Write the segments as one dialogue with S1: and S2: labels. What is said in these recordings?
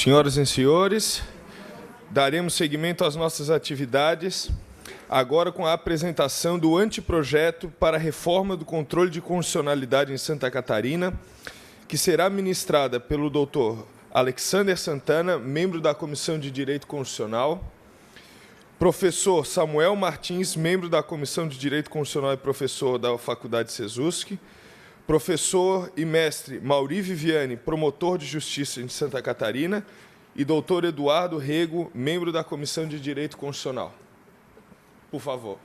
S1: Senhoras e senhores, daremos seguimento às nossas atividades, agora com a apresentação do anteprojeto para a reforma do controle de constitucionalidade em Santa Catarina, que será ministrada pelo Dr. Alexander Santana, membro da Comissão de Direito Constitucional, professor Samuel Martins, membro da Comissão de Direito Constitucional e professor da Faculdade Sesusc, professor e mestre Mauri Viviane, promotor de Justiça de Santa Catarina, e doutor Eduardo Rego, membro da Comissão de Direito Constitucional. Por favor.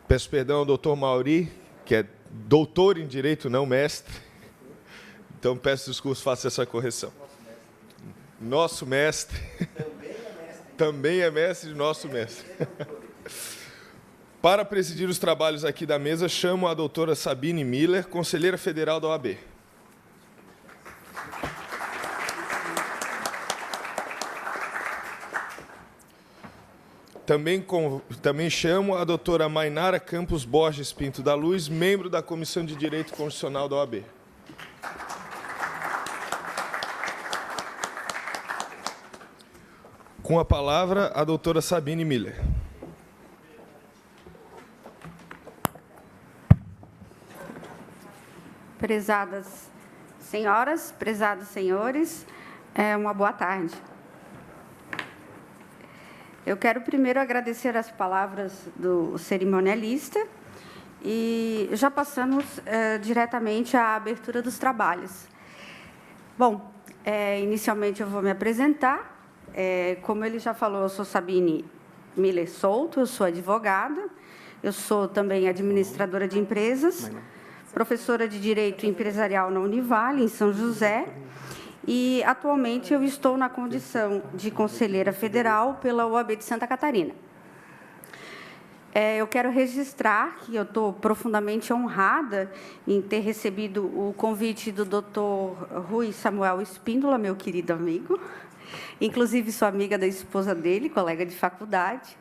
S1: Peço perdão ao doutor Mauri, que é doutor em Direito, não mestre. Então, peço desculpas, faço essa correção. Nosso mestre. Também é mestre de nosso mestre. Para presidir os trabalhos aqui da mesa, chamo a doutora Sabine Miller, conselheira federal da OAB. Também chamo a doutora Mainara Campos Borges Pinto da Luz, membro da Comissão de Direito Constitucional da OAB. Com a palavra, a doutora Sabine Miller.
S2: Prezadas senhoras, prezados senhores, uma boa tarde. Eu quero primeiro agradecer as palavras do cerimonialista e já passamos diretamente à abertura dos trabalhos. Bom, inicialmente eu vou me apresentar. Como ele já falou, eu sou Sabine Miller Souto, eu sou advogada, eu sou também administradora de empresas, professora de Direito Empresarial na Univale, em São José, e, atualmente, eu estou na condição de conselheira federal pela OAB de Santa Catarina. Eu quero registrar que eu estou profundamente honrada em ter recebido o convite do doutor Rui Samuel Espíndola, meu querido amigo. Inclusive, sou amiga da esposa dele, colega de faculdade.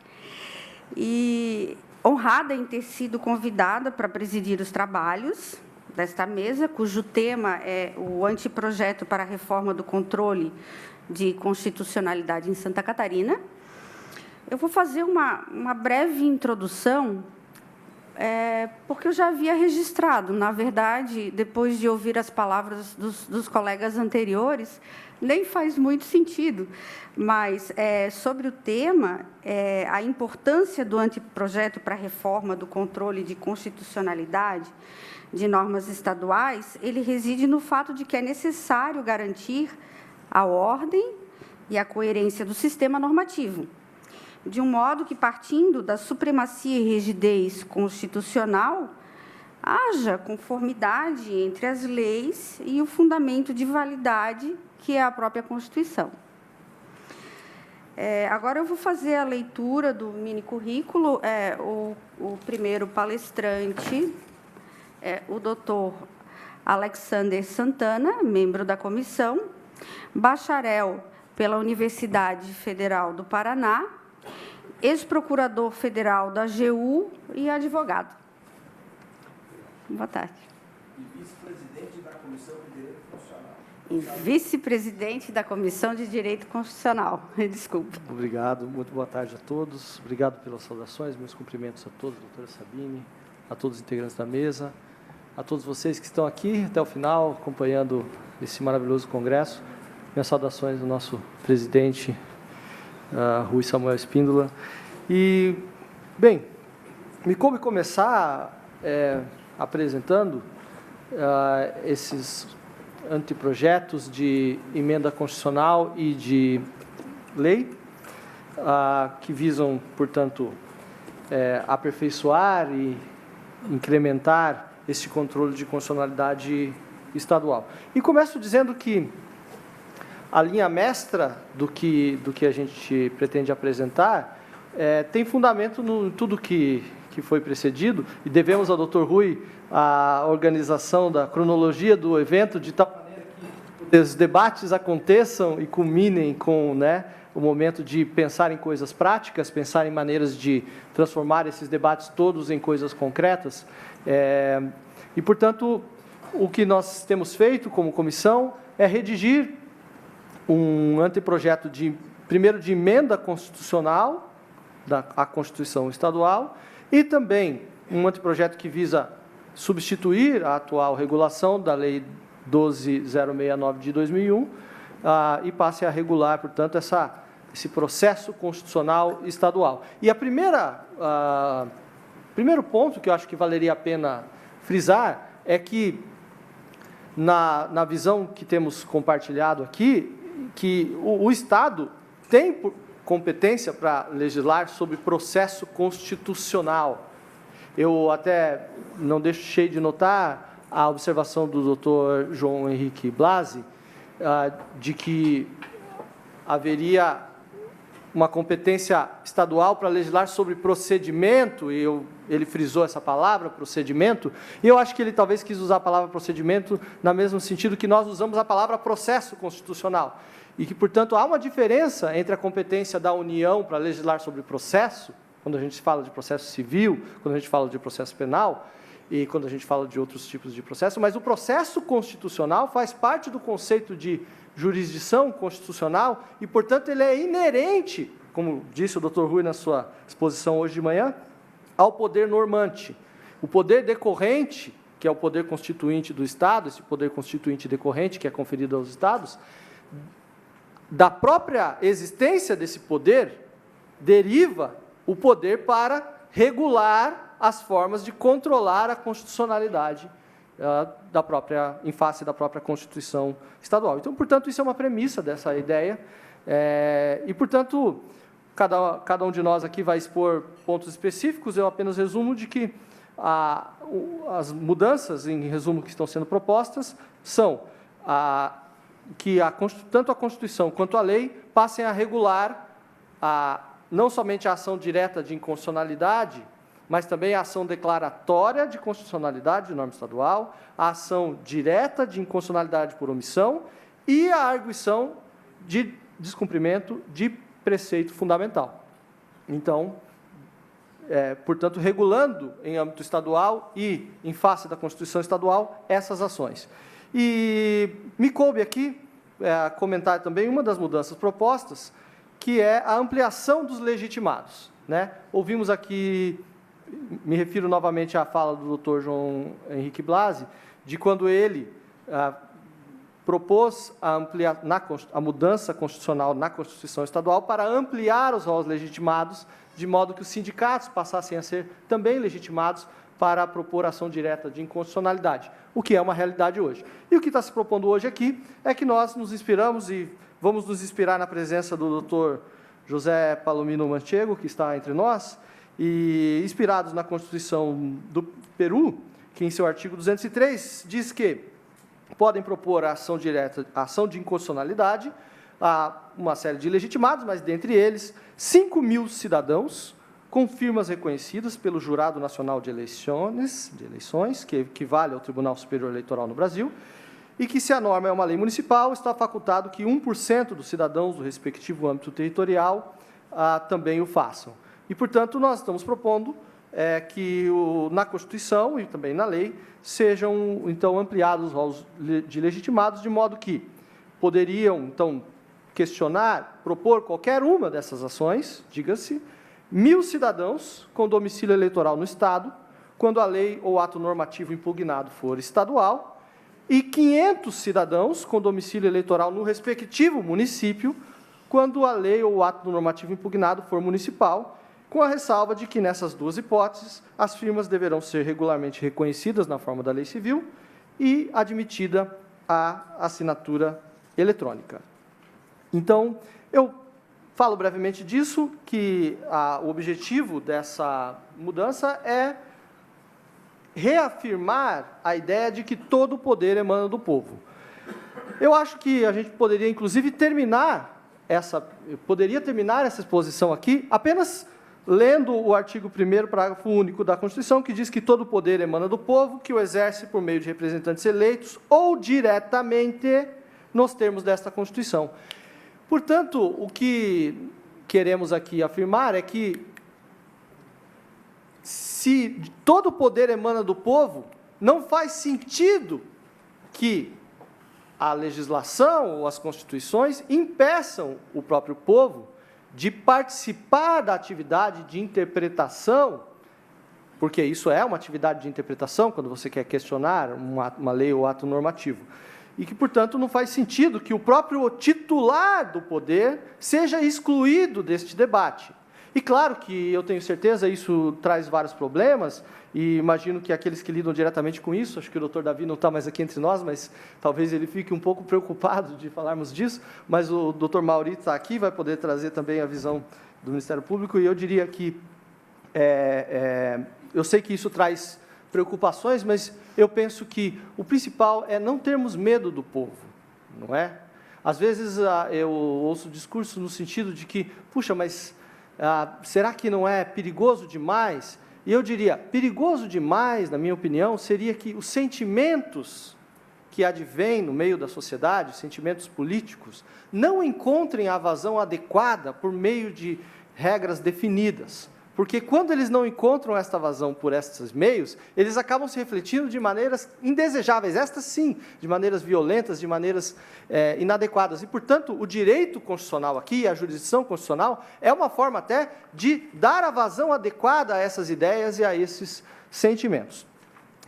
S2: E honrada em ter sido convidada para presidir os trabalhos desta mesa, cujo tema é o anteprojeto para a reforma do controle de constitucionalidade em Santa Catarina. Eu vou fazer uma breve introdução, porque eu já havia registrado, na verdade, depois de ouvir as palavras dos colegas anteriores, nem faz muito sentido, mas sobre o tema, a importância do anteprojeto para a reforma do controle de constitucionalidade de normas estaduais, ele reside no fato de que é necessário garantir a ordem e a coerência do sistema normativo, de um modo que, partindo da supremacia e rigidez constitucional, haja conformidade entre as leis e o fundamento de validade, que é a própria Constituição. Agora eu vou fazer a leitura do mini-currículo. O primeiro palestrante o doutor Alexander Santana, membro da comissão, bacharel pela Universidade Federal do Paraná, ex-procurador federal da AGU e advogado. Boa tarde.
S3: E vice-presidente da Comissão de Direito Constitucional.
S2: E vice-presidente da Comissão de Direito Constitucional. Desculpe.
S3: Obrigado, muito boa tarde a todos. Obrigado pelas saudações, meus cumprimentos a todos, doutora Sabine, a todos os integrantes da mesa, a todos vocês que estão aqui até o final, acompanhando esse maravilhoso congresso. Minhas saudações ao nosso presidente, Rui Samuel Espíndola. E, bem, me coube começar apresentando esses anteprojetos de emenda constitucional e de lei, que visam, portanto, aperfeiçoar e incrementar esse controle de constitucionalidade estadual. E começo dizendo que a linha mestra do que a gente pretende apresentar tem fundamento em tudo que que foi precedido, e devemos ao Dr. Rui a organização da cronologia do evento, de tal maneira que os debates aconteçam e culminem com, né, o momento de pensar em coisas práticas, pensar em maneiras de transformar esses debates todos em coisas concretas. E, portanto, o que nós temos feito como comissão é redigir um anteprojeto, primeiro, de emenda constitucional à Constituição Estadual e também um anteprojeto que visa substituir a atual regulação da Lei 12.069 de 2001 e passe a regular, portanto, esse processo constitucional estadual. E primeiro ponto que eu acho que valeria a pena frisar é que, na visão que temos compartilhado aqui, que o Estado tem competência para legislar sobre processo constitucional. Eu até não deixei de notar a observação do Dr. João Henrique Blasi, de que haveria uma competência estadual para legislar sobre procedimento, e ele frisou essa palavra, procedimento, e eu acho que ele talvez quis usar a palavra procedimento no mesmo sentido que nós usamos a palavra processo constitucional, e que, portanto, há uma diferença entre a competência da União para legislar sobre processo, quando a gente fala de processo civil, quando a gente fala de processo penal, e quando a gente fala de outros tipos de processo, mas o processo constitucional faz parte do conceito de jurisdição constitucional e, portanto, ele é inerente, como disse o Dr. Rui na sua exposição hoje de manhã, ao poder normante. O poder decorrente, que é o poder constituinte do Estado, esse poder constituinte decorrente que é conferido aos Estados, da própria existência desse poder, deriva o poder para regular as formas de controlar a constitucionalidade em face da própria Constituição Estadual. Então, portanto, isso é uma premissa dessa ideia, e, portanto, cada um de nós aqui vai expor pontos específicos, eu apenas resumo de que as mudanças, em resumo, que estão sendo propostas, são que tanto a Constituição quanto a lei passem a regular não somente a ação direta de inconstitucionalidade, mas também a ação declaratória de constitucionalidade de norma estadual, a ação direta de inconstitucionalidade por omissão e a arguição de descumprimento de preceito fundamental. Então, portanto, regulando em âmbito estadual e em face da Constituição Estadual essas ações. E me coube aqui comentar também uma das mudanças propostas, que é a ampliação dos legitimados, né? Ouvimos aqui, me refiro novamente à fala do Dr. João Henrique Blasi, de quando ele propôs a mudança constitucional na Constituição Estadual para ampliar os rolos legitimados, de modo que os sindicatos passassem a ser também legitimados para propor ação direta de inconstitucionalidade, o que é uma realidade hoje. E o que está se propondo hoje aqui é que nós nos inspiramos e vamos nos inspirar na presença do Dr. José Palomino Manchego, que está entre nós, e inspirados na Constituição do Peru, que em seu artigo 203 diz que podem propor a ação direta, a ação de inconstitucionalidade a uma série de legitimados, mas dentre eles 5.000 cidadãos com firmas reconhecidas pelo Jurado Nacional de Eleições, que equivale ao Tribunal Superior Eleitoral no Brasil, e que, se a norma é uma lei municipal, está facultado que 1% dos cidadãos do respectivo âmbito territorial também o façam. E, portanto, nós estamos propondo que na Constituição e também na lei sejam, então, ampliados os rolos de legitimados, de modo que poderiam, então, propor qualquer uma dessas ações, diga-se, 1.000 cidadãos com domicílio eleitoral no Estado, quando a lei ou ato normativo impugnado for estadual, e 500 cidadãos com domicílio eleitoral no respectivo município, quando a lei ou o ato normativo impugnado for municipal, com a ressalva de que, nessas duas hipóteses, as firmas deverão ser regularmente reconhecidas na forma da lei civil e admitida a assinatura eletrônica. Então, eu falo brevemente disso, que o objetivo dessa mudança é reafirmar a ideia de que todo o poder emana do povo. Eu acho que a gente poderia, inclusive, terminar essa exposição aqui, apenas lendo o artigo 1º, parágrafo único da Constituição, que diz que todo poder emana do povo, que o exerce por meio de representantes eleitos ou diretamente nos termos desta Constituição. Portanto, o que queremos aqui afirmar é que, se todo poder emana do povo, não faz sentido que a legislação ou as constituições impeçam o próprio povo de participar da atividade de interpretação, porque isso é uma atividade de interpretação, quando você quer questionar uma lei ou ato normativo, e que, portanto, não faz sentido que o próprio titular do poder seja excluído deste debate. E, claro que eu tenho certeza, isso traz vários problemas, e imagino que aqueles que lidam diretamente com isso, acho que o doutor Davi não está mais aqui entre nós, mas talvez ele fique um pouco preocupado de falarmos disso, mas o doutor Mauri está aqui, vai poder trazer também a visão do Ministério Público, e eu diria que, eu sei que isso traz preocupações, mas eu penso que o principal é não termos medo do povo, não é? Às vezes eu ouço discursos no sentido de que, puxa, mas será que não é perigoso demais? E eu diria, perigoso demais, na minha opinião, seria que os sentimentos que advêm no meio da sociedade, os sentimentos políticos, não encontrem a vazão adequada por meio de regras definidas. Porque quando eles não encontram esta vazão por estes meios, eles acabam se refletindo de maneiras indesejáveis, estas sim, de maneiras violentas, de maneiras inadequadas. E, portanto, o direito constitucional aqui, a jurisdição constitucional, é uma forma até de dar a vazão adequada a essas ideias e a esses sentimentos.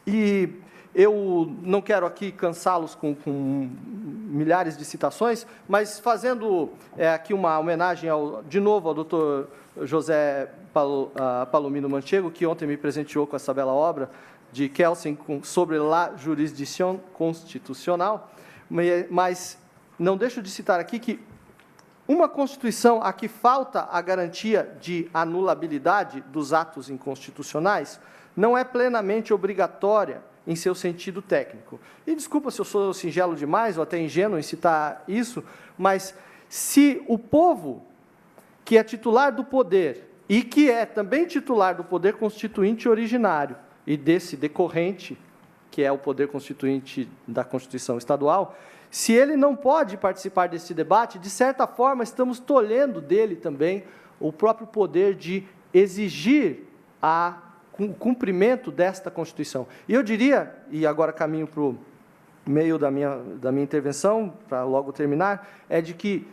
S3: E eu não quero aqui cansá-los com milhares de citações, mas fazendo aqui uma homenagem, de novo, ao doutor José Palomino Manchego, que ontem me presenteou com essa bela obra de Kelsen sobre la jurisdição constitucional, mas não deixo de citar aqui que uma Constituição a que falta a garantia de anulabilidade dos atos inconstitucionais não é plenamente obrigatória em seu sentido técnico. E desculpa se eu sou singelo demais ou até ingênuo em citar isso, mas se o povo, que é titular do poder e que é também titular do poder constituinte originário e desse decorrente, que é o poder constituinte da Constituição Estadual, se ele não pode participar desse debate, de certa forma estamos tolhendo dele também o próprio poder de exigir o cumprimento desta Constituição. E eu diria, e agora caminho para o meio da minha intervenção, para logo terminar, é de que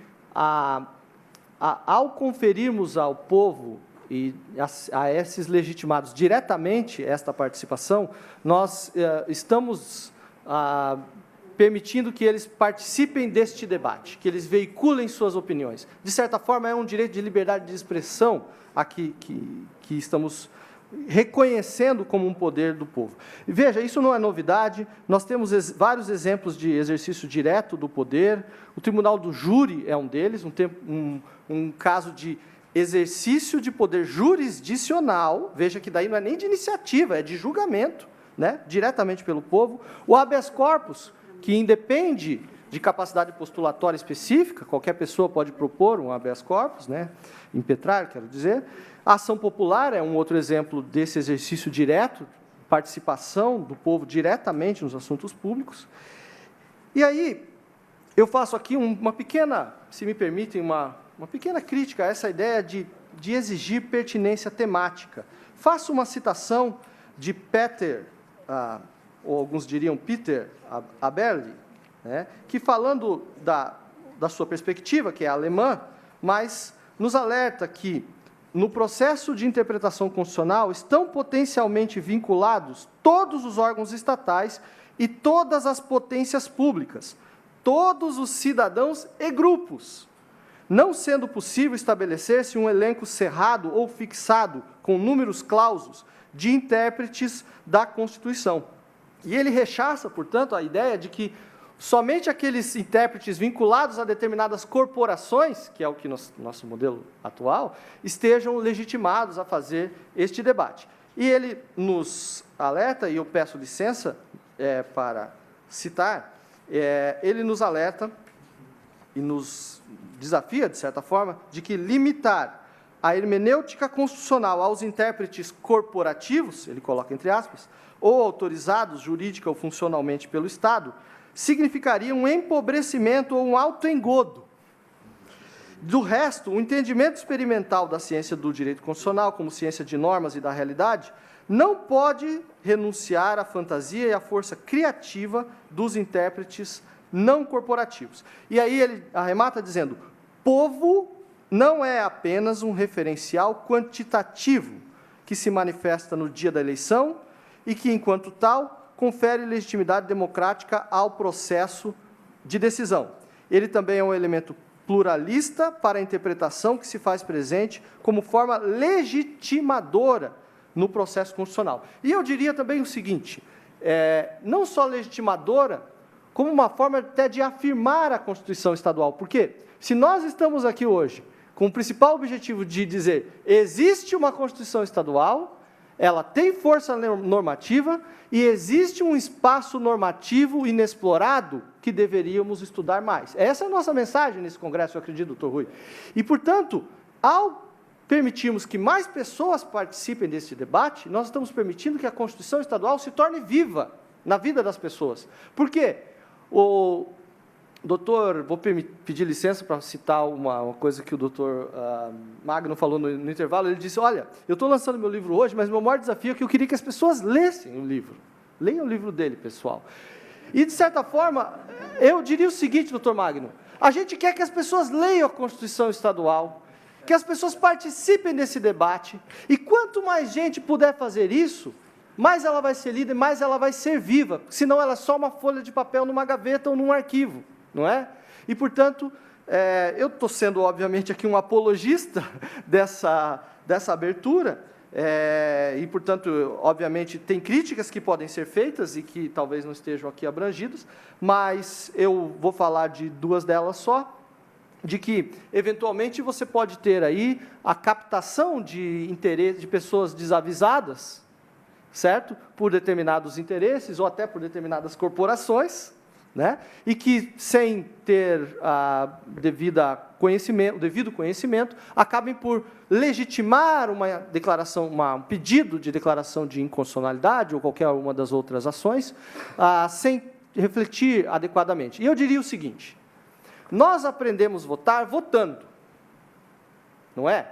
S3: ao conferirmos ao povo e a esses legitimados diretamente esta participação, nós estamos permitindo que eles participem deste debate, que eles veiculem suas opiniões. De certa forma, é um direito de liberdade de expressão aqui que estamos reconhecendo como um poder do povo. E veja, isso não é novidade, nós temos vários exemplos de exercício direto do poder, o Tribunal do Júri é um deles, um caso de exercício de poder jurisdicional, veja que daí não é nem de iniciativa, é de julgamento, né, diretamente pelo povo, o habeas corpus, que independe de capacidade postulatória específica, qualquer pessoa pode propor um habeas corpus, né, impetrar, quero dizer. A ação popular é um outro exemplo desse exercício direto, participação do povo diretamente nos assuntos públicos. E aí, eu faço aqui uma pequena, se me permitem, uma pequena crítica a essa ideia de exigir pertinência temática. Faço uma citação de Peter, ou alguns diriam Peter Aberle, né, que, falando da sua perspectiva, que é alemã, mas nos alerta que, no processo de interpretação constitucional, estão potencialmente vinculados todos os órgãos estatais e todas as potências públicas, todos os cidadãos e grupos, não sendo possível estabelecer-se um elenco cerrado ou fixado, com números clausos, de intérpretes da Constituição. E ele rechaça, portanto, a ideia de que somente aqueles intérpretes vinculados a determinadas corporações, que é o que nosso modelo atual, estejam legitimados a fazer este debate. E ele nos alerta, e eu peço licença para citar, ele nos alerta e nos desafia, de certa forma, de que limitar a hermenêutica constitucional aos intérpretes corporativos, ele coloca entre aspas, ou autorizados jurídica ou funcionalmente pelo Estado, significaria um empobrecimento ou um autoengodo. Do resto, o entendimento experimental da ciência do direito constitucional, como ciência de normas e da realidade, não pode renunciar à fantasia e à força criativa dos intérpretes não corporativos. E aí ele arremata dizendo, povo não é apenas um referencial quantitativo que se manifesta no dia da eleição e que, enquanto tal, confere legitimidade democrática ao processo de decisão. Ele também é um elemento pluralista para a interpretação que se faz presente como forma legitimadora no processo constitucional. E eu diria também o seguinte, não só legitimadora, como uma forma até de afirmar a Constituição Estadual. Por quê? Se nós estamos aqui hoje com o principal objetivo de dizer existe uma Constituição Estadual, ela tem força normativa e existe um espaço normativo inexplorado que deveríamos estudar mais. Essa é a nossa mensagem nesse congresso, eu acredito, doutor Rui. E, portanto, ao permitirmos que mais pessoas participem desse debate, nós estamos permitindo que a Constituição Estadual se torne viva na vida das pessoas. Por quê? O doutor, vou pedir licença para citar uma coisa que o doutor Magno falou no intervalo. Ele disse, olha, eu estou lançando meu livro hoje, mas meu maior desafio é que eu queria que as pessoas lessem o livro. Leiam o livro dele, pessoal. E, de certa forma, eu diria o seguinte, doutor Magno, a gente quer que as pessoas leiam a Constituição Estadual, que as pessoas participem desse debate, e quanto mais gente puder fazer isso, mais ela vai ser lida e mais ela vai ser viva, senão ela é só uma folha de papel numa gaveta ou num arquivo, não é? E, portanto, eu estou sendo, obviamente, aqui um apologista dessa abertura, e, portanto, obviamente, tem críticas que podem ser feitas e que talvez não estejam aqui abrangidas, mas eu vou falar de duas delas só, de que, eventualmente, você pode ter aí a captação de interesse de pessoas desavisadas, certo? Por determinados interesses ou até por determinadas corporações, né? E que, sem ter o devido conhecimento, acabem por legitimar uma declaração, um pedido de declaração de inconstitucionalidade ou qualquer uma das outras ações, sem refletir adequadamente. E eu diria o seguinte, nós aprendemos a votar votando, não é?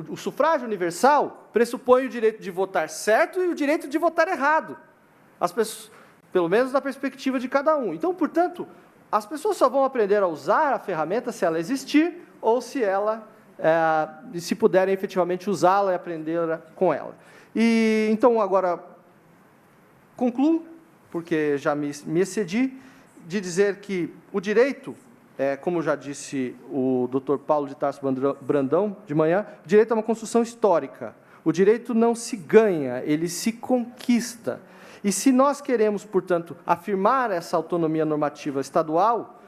S3: O sufrágio universal pressupõe o direito de votar certo e o direito de votar errado. As pessoas, pelo menos na perspectiva de cada um. Então, portanto, as pessoas só vão aprender a usar a ferramenta se ela existir ou se puderem efetivamente usá-la e aprender com ela. E, então, agora, concluo, porque já me excedi, de dizer que o direito, como já disse o Dr. Paulo de Tarso Brandão de manhã, o direito é uma construção histórica. O direito não se ganha, ele se conquista. E se nós queremos, portanto, afirmar essa autonomia normativa estadual,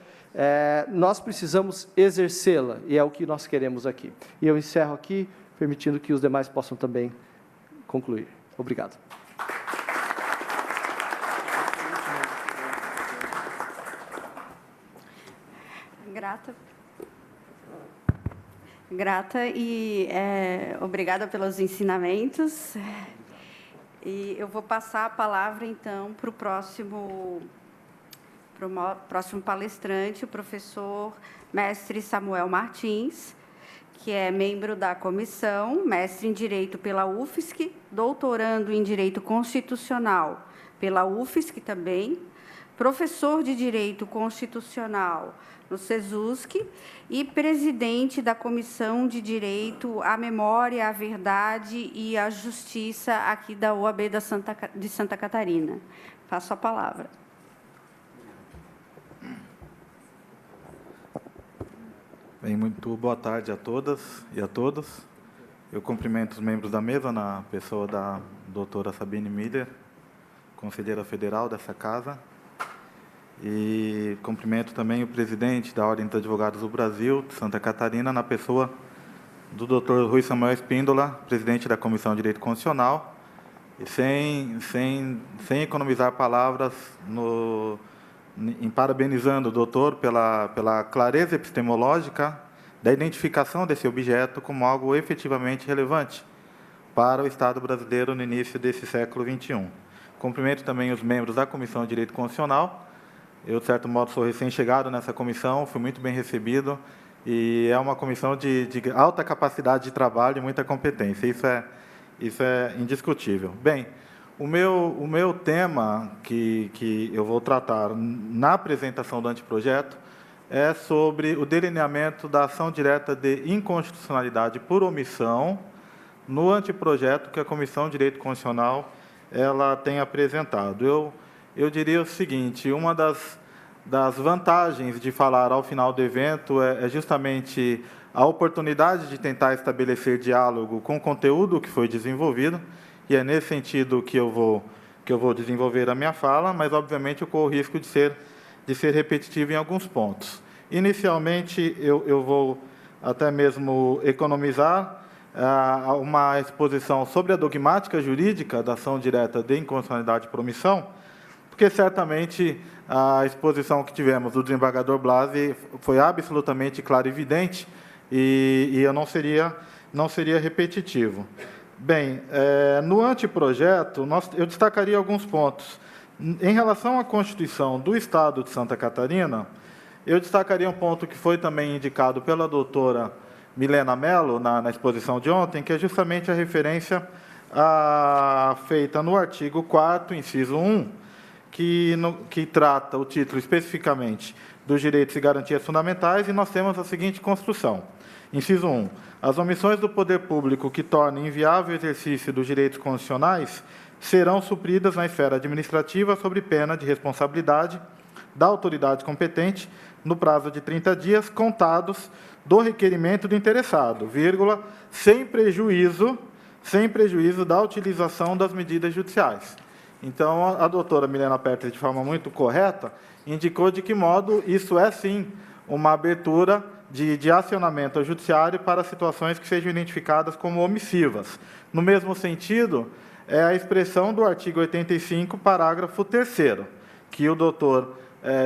S3: nós precisamos exercê-la, e é o que nós queremos aqui. E eu encerro aqui, permitindo que os demais possam também concluir. Obrigado.
S2: Grata e obrigada pelos ensinamentos. E eu vou passar a palavra, então, para o próximo palestrante, o professor mestre Samuel Martins, que é membro da comissão, mestre em Direito pela UFSC, doutorando em Direito Constitucional pela UFSC também, professor de Direito Constitucional no SESUSC e presidente da Comissão de Direito à Memória, à Verdade e à Justiça aqui da OAB de Santa Catarina. Passo a palavra.
S4: Bem, muito boa tarde a todas e a todos. Eu cumprimento os membros da mesa, na pessoa da doutora Sabine Miller, conselheira federal dessa casa. E cumprimento também o presidente da Ordem dos Advogados do Brasil, de Santa Catarina, na pessoa do Dr. Rui Samuel Espíndola, presidente da Comissão de Direito Constitucional, e sem economizar palavras, parabenizando o doutor pela clareza epistemológica da identificação desse objeto como algo efetivamente relevante para o Estado brasileiro no início desse século XXI. Cumprimento também os membros da Comissão de Direito Constitucional. Eu, de certo modo, sou recém-chegado nessa comissão, fui muito bem recebido, e é uma comissão de alta capacidade de trabalho e muita competência. Isso é indiscutível. Bem, o meu tema que eu vou tratar na apresentação do anteprojeto é sobre o delineamento da ação direta de inconstitucionalidade por omissão no anteprojeto que a Comissão de Direito Constitucional ela tem apresentado. Eu diria o seguinte: uma das vantagens de falar ao final do evento é justamente a oportunidade de tentar estabelecer diálogo com o conteúdo que foi desenvolvido, e é nesse sentido que eu vou desenvolver a minha fala, mas, obviamente, eu corro o risco de ser repetitivo em alguns pontos. Inicialmente, eu vou até mesmo economizar uma exposição sobre a dogmática jurídica da ação direta de inconstitucionalidade por omissão, porque, certamente, a exposição que tivemos do desembargador Blasi foi absolutamente clara e evidente, e eu não seria repetitivo. Bem, no anteprojeto, eu destacaria alguns pontos. Em relação à Constituição do Estado de Santa Catarina, eu destacaria um ponto que foi também indicado pela doutora Milena Mello na exposição de ontem, que é justamente a referência feita no artigo 4º, inciso 1, que trata o título especificamente dos direitos e garantias fundamentais, e nós temos a seguinte construção. Inciso 1. As omissões do poder público que tornem inviável o exercício dos direitos constitucionais serão supridas na esfera administrativa sob pena de responsabilidade da autoridade competente no prazo de 30 dias, contados do requerimento do interessado, vírgula, sem prejuízo da utilização das medidas judiciais. Então, a doutora Milena Petri, de forma muito correta, indicou de que modo isso é, sim, uma abertura de acionamento ao judiciário para situações que sejam identificadas como omissivas. No mesmo sentido, é a expressão do artigo 85, parágrafo 3º, que o doutor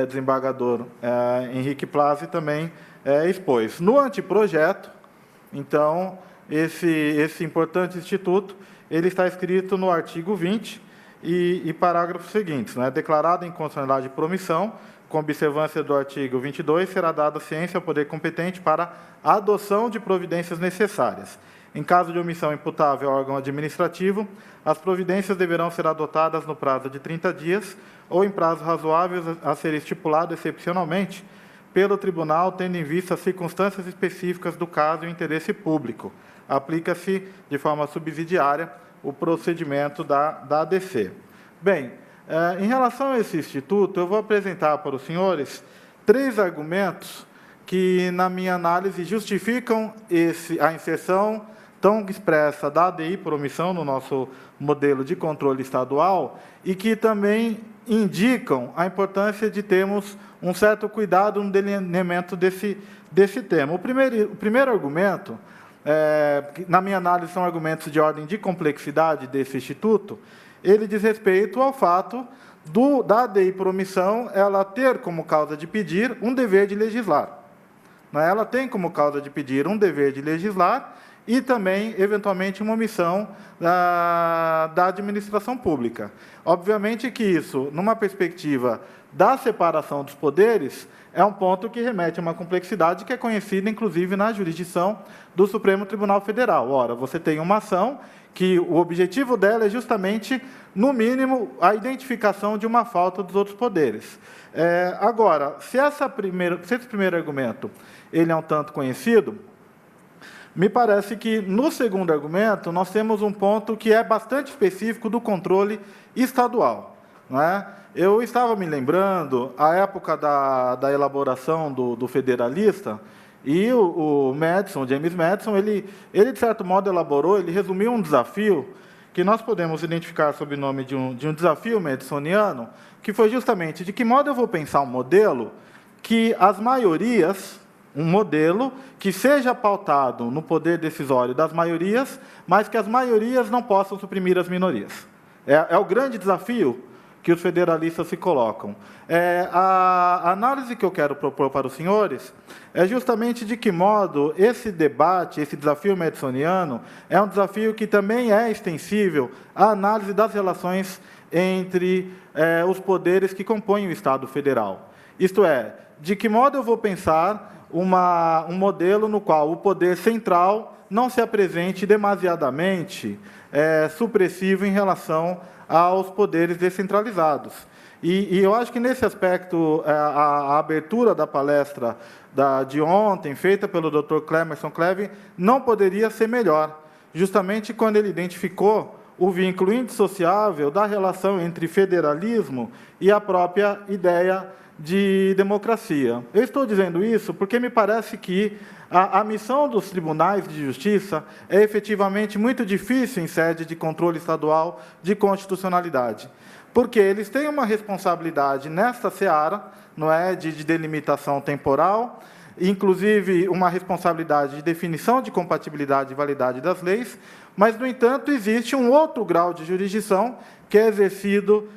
S4: desembargador Henrique Blasi também expôs. No anteprojeto, então, esse importante instituto, ele está escrito no artigo 20 e parágrafos seguintes, né? Declarada inconstitucionalidade por omissão, com observância do artigo 22, será dada ciência ao poder competente para a adoção de providências necessárias. Em caso de omissão imputável ao órgão administrativo, as providências deverão ser adotadas no prazo de 30 dias ou em prazo razoável a ser estipulado excepcionalmente pelo tribunal, tendo em vista as circunstâncias específicas do caso e o interesse público. Aplica-se de forma subsidiária o procedimento da ADC. Bem, em relação a esse instituto, eu vou apresentar para os senhores 3 argumentos que, na minha análise, justificam a inserção tão expressa da ADI por omissão no nosso modelo de controle estadual e que também indicam a importância de termos um certo cuidado no delineamento desse tema. O primeiro argumento, que, na minha análise, são argumentos de ordem de complexidade desse instituto, ele diz respeito ao fato da ADI por omissão ela ter como causa de pedir um dever de legislar. Ela tem como causa de pedir um dever de legislar e também, eventualmente, uma omissão da administração pública. Obviamente que isso, numa perspectiva da separação dos poderes, é um ponto que remete a uma complexidade que é conhecida, inclusive, na jurisdição do Supremo Tribunal Federal. Ora, você tem uma ação que o objetivo dela é justamente, no mínimo, a identificação de uma falta dos outros poderes. Agora, se esse primeiro argumento ele é um tanto conhecido, me parece que, no segundo argumento, nós temos um ponto que é bastante específico do controle estadual. Não é? Eu estava me lembrando, a época da elaboração do federalista, e o James Madison, ele, de certo modo, ele resumiu um desafio que nós podemos identificar sob o nome de um desafio madisoniano, que foi justamente de que modo eu vou pensar um modelo que as maiorias, um modelo que seja pautado no poder decisório das maiorias, mas que as maiorias não possam suprimir as minorias. É o grande desafio que os federalistas se colocam. A análise que eu quero propor para os senhores é justamente de que modo esse debate, esse desafio madisoniano, é um desafio que também é extensível à análise das relações entre os poderes que compõem o Estado federal. Isto é, de que modo eu vou pensar um modelo no qual o poder central não se apresente demasiadamente supressivo em relação aos poderes descentralizados. E eu acho que, nesse aspecto, a abertura da palestra de ontem, feita pelo Dr. Clemerson Cleve, não poderia ser melhor, justamente quando ele identificou o vínculo indissociável da relação entre federalismo e a própria ideia de democracia. Eu estou dizendo isso porque me parece que a missão dos tribunais de justiça é efetivamente muito difícil em sede de controle estadual de constitucionalidade, porque eles têm uma responsabilidade nesta seara, não é, de delimitação temporal, inclusive uma responsabilidade de definição de compatibilidade e validade das leis, mas, no entanto, existe um outro grau de jurisdição que é exercido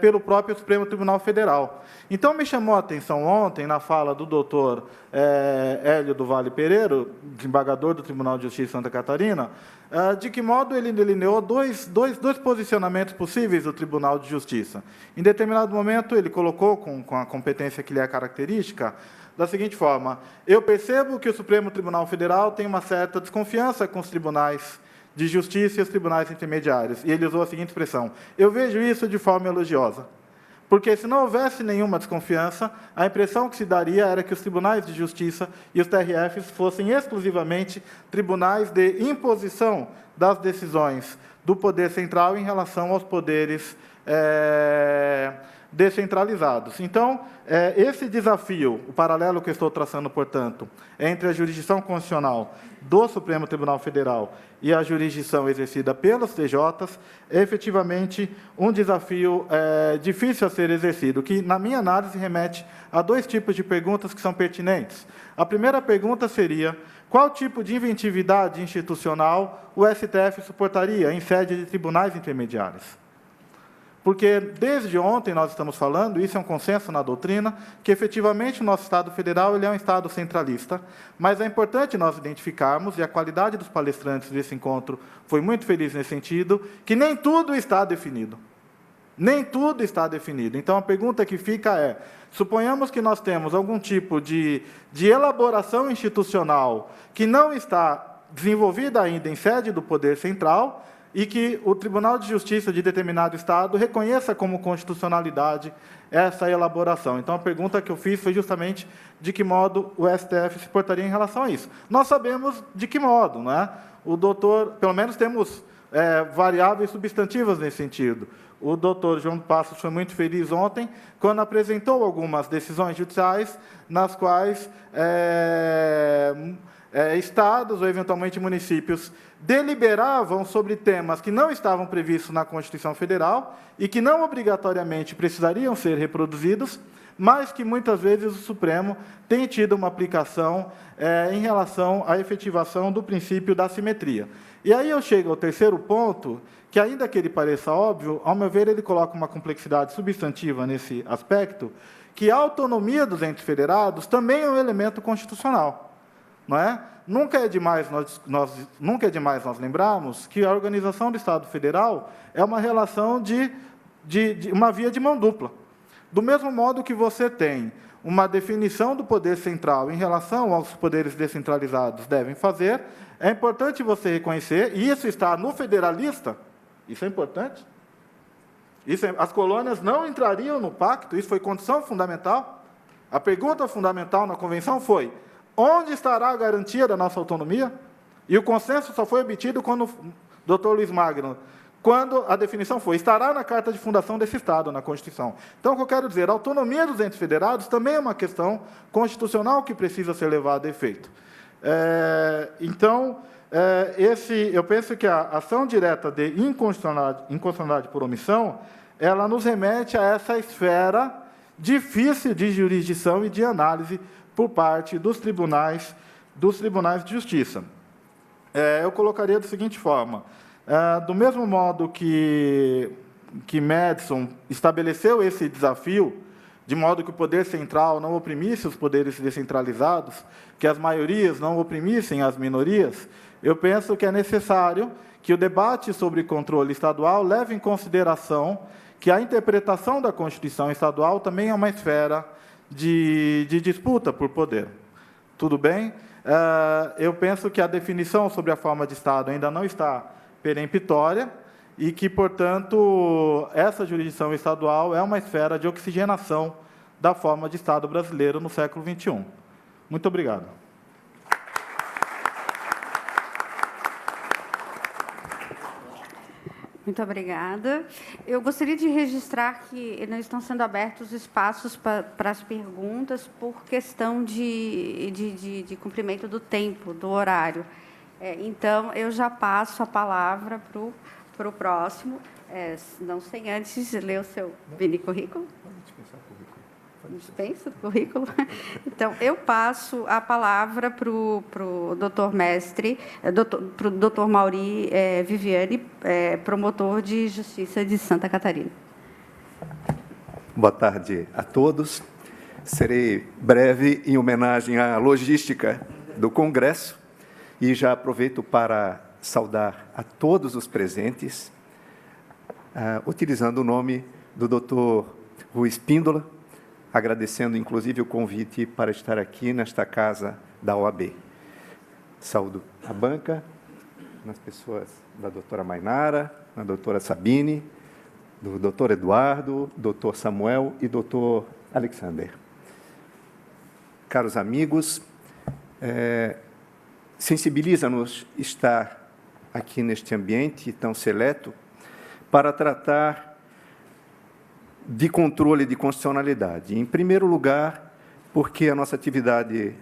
S4: pelo próprio Supremo Tribunal Federal. Então, me chamou a atenção ontem, na fala do doutor Hélio do Vale Pereira, desembargador do Tribunal de Justiça de Santa Catarina, de que modo ele delineou dois posicionamentos possíveis do Tribunal de Justiça. Em determinado momento, ele colocou, com a competência que lhe é característica, da seguinte forma: eu percebo que o Supremo Tribunal Federal tem uma certa desconfiança com os tribunais de justiça e os tribunais intermediários. E ele usou a seguinte expressão: eu vejo isso de forma elogiosa. Porque, se não houvesse nenhuma desconfiança, a impressão que se daria era que os tribunais de justiça e os TRFs fossem exclusivamente tribunais de imposição das decisões do poder central em relação aos poderes descentralizados. Então, esse desafio, o paralelo que eu estou traçando, portanto, entre a jurisdição constitucional do Supremo Tribunal Federal e a jurisdição exercida pelos TJs, é efetivamente um desafio difícil a ser exercido, que, na minha análise, remete a dois tipos de perguntas que são pertinentes. A primeira pergunta seria: qual tipo de inventividade institucional o STF suportaria em sede de tribunais intermediários? Porque, desde ontem, nós estamos falando, isso é um consenso na doutrina, que, efetivamente, o nosso Estado federal ele é um Estado centralista, mas é importante nós identificarmos, e a qualidade dos palestrantes desse encontro foi muito feliz nesse sentido, que nem tudo está definido. Nem tudo está definido. Então, a pergunta que fica é: suponhamos que nós temos algum tipo de elaboração institucional que não está desenvolvida ainda em sede do poder central, e que o Tribunal de Justiça de determinado Estado reconheça como constitucionalidade essa elaboração. Então, a pergunta que eu fiz foi justamente de que modo o STF se portaria em relação a isso. Nós sabemos de que modo, não é? O doutor, pelo menos temos variáveis substantivas nesse sentido. O doutor João Passos foi muito feliz ontem, quando apresentou algumas decisões judiciais nas quais estados ou, eventualmente, municípios deliberavam sobre temas que não estavam previstos na Constituição Federal e que não obrigatoriamente precisariam ser reproduzidos, mas que, muitas vezes, o Supremo tem tido uma aplicação em relação à efetivação do princípio da simetria. E aí eu chego ao terceiro ponto, que, ainda que ele pareça óbvio, ao meu ver, ele coloca uma complexidade substantiva nesse aspecto, que a autonomia dos entes federados também é um elemento constitucional. Não é? Nunca é demais nós lembrarmos que a organização do Estado Federal é uma relação de uma via de mão dupla. Do mesmo modo que você tem uma definição do poder central em relação aos poderes descentralizados devem fazer, é importante você reconhecer, e isso está no federalista, isso é importante, as colônias não entrariam no pacto, isso foi condição fundamental. A pergunta fundamental na Convenção foi: onde estará a garantia da nossa autonomia? E o consenso só foi obtido quando o doutor Luiz Magno, quando a definição foi: estará na Carta de Fundação desse Estado, na Constituição. Então, o que eu quero dizer, a autonomia dos entes federados também é uma questão constitucional que precisa ser levada a efeito. Eu penso que a ação direta de inconstitucionalidade por omissão, ela nos remete a essa esfera difícil de jurisdição e de análise por parte dos tribunais de justiça. Eu colocaria da seguinte forma: do mesmo modo que que Madison estabeleceu esse desafio, de modo que o poder central não oprimisse os poderes descentralizados, que as maiorias não oprimissem as minorias, eu penso que é necessário que o debate sobre controle estadual leve em consideração que a interpretação da Constituição estadual também é uma esfera de disputa por poder. Tudo bem? Eu penso que a definição sobre a forma de Estado ainda não está peremptória e que, portanto, essa jurisdição estadual é uma esfera de oxigenação da forma de Estado brasileiro no século XXI. Muito obrigado.
S2: Muito obrigada. Eu gostaria de registrar que não estão sendo abertos espaços para as perguntas por questão de cumprimento do tempo, do horário. Então, eu já passo a palavra para o próximo, não sem antes ler o seu mini currículo. Dispensa o currículo. Então, eu passo a palavra para o doutor mestre, para o doutor Mauri Viviani, promotor de Justiça de Santa Catarina.
S5: Boa tarde a todos. Serei breve em homenagem à logística do Congresso e já aproveito para saudar a todos os presentes, utilizando o nome do doutor Rui Espíndola, agradecendo, inclusive, o convite para estar aqui nesta casa da OAB. Saúdo a banca, nas pessoas da doutora Mainara, da doutora Sabine, do doutor Eduardo, doutor Samuel e doutor Alexander. Caros amigos, sensibiliza-nos estar aqui neste ambiente tão seleto para tratar de controle de constitucionalidade. Em primeiro lugar, porque a nossa atividade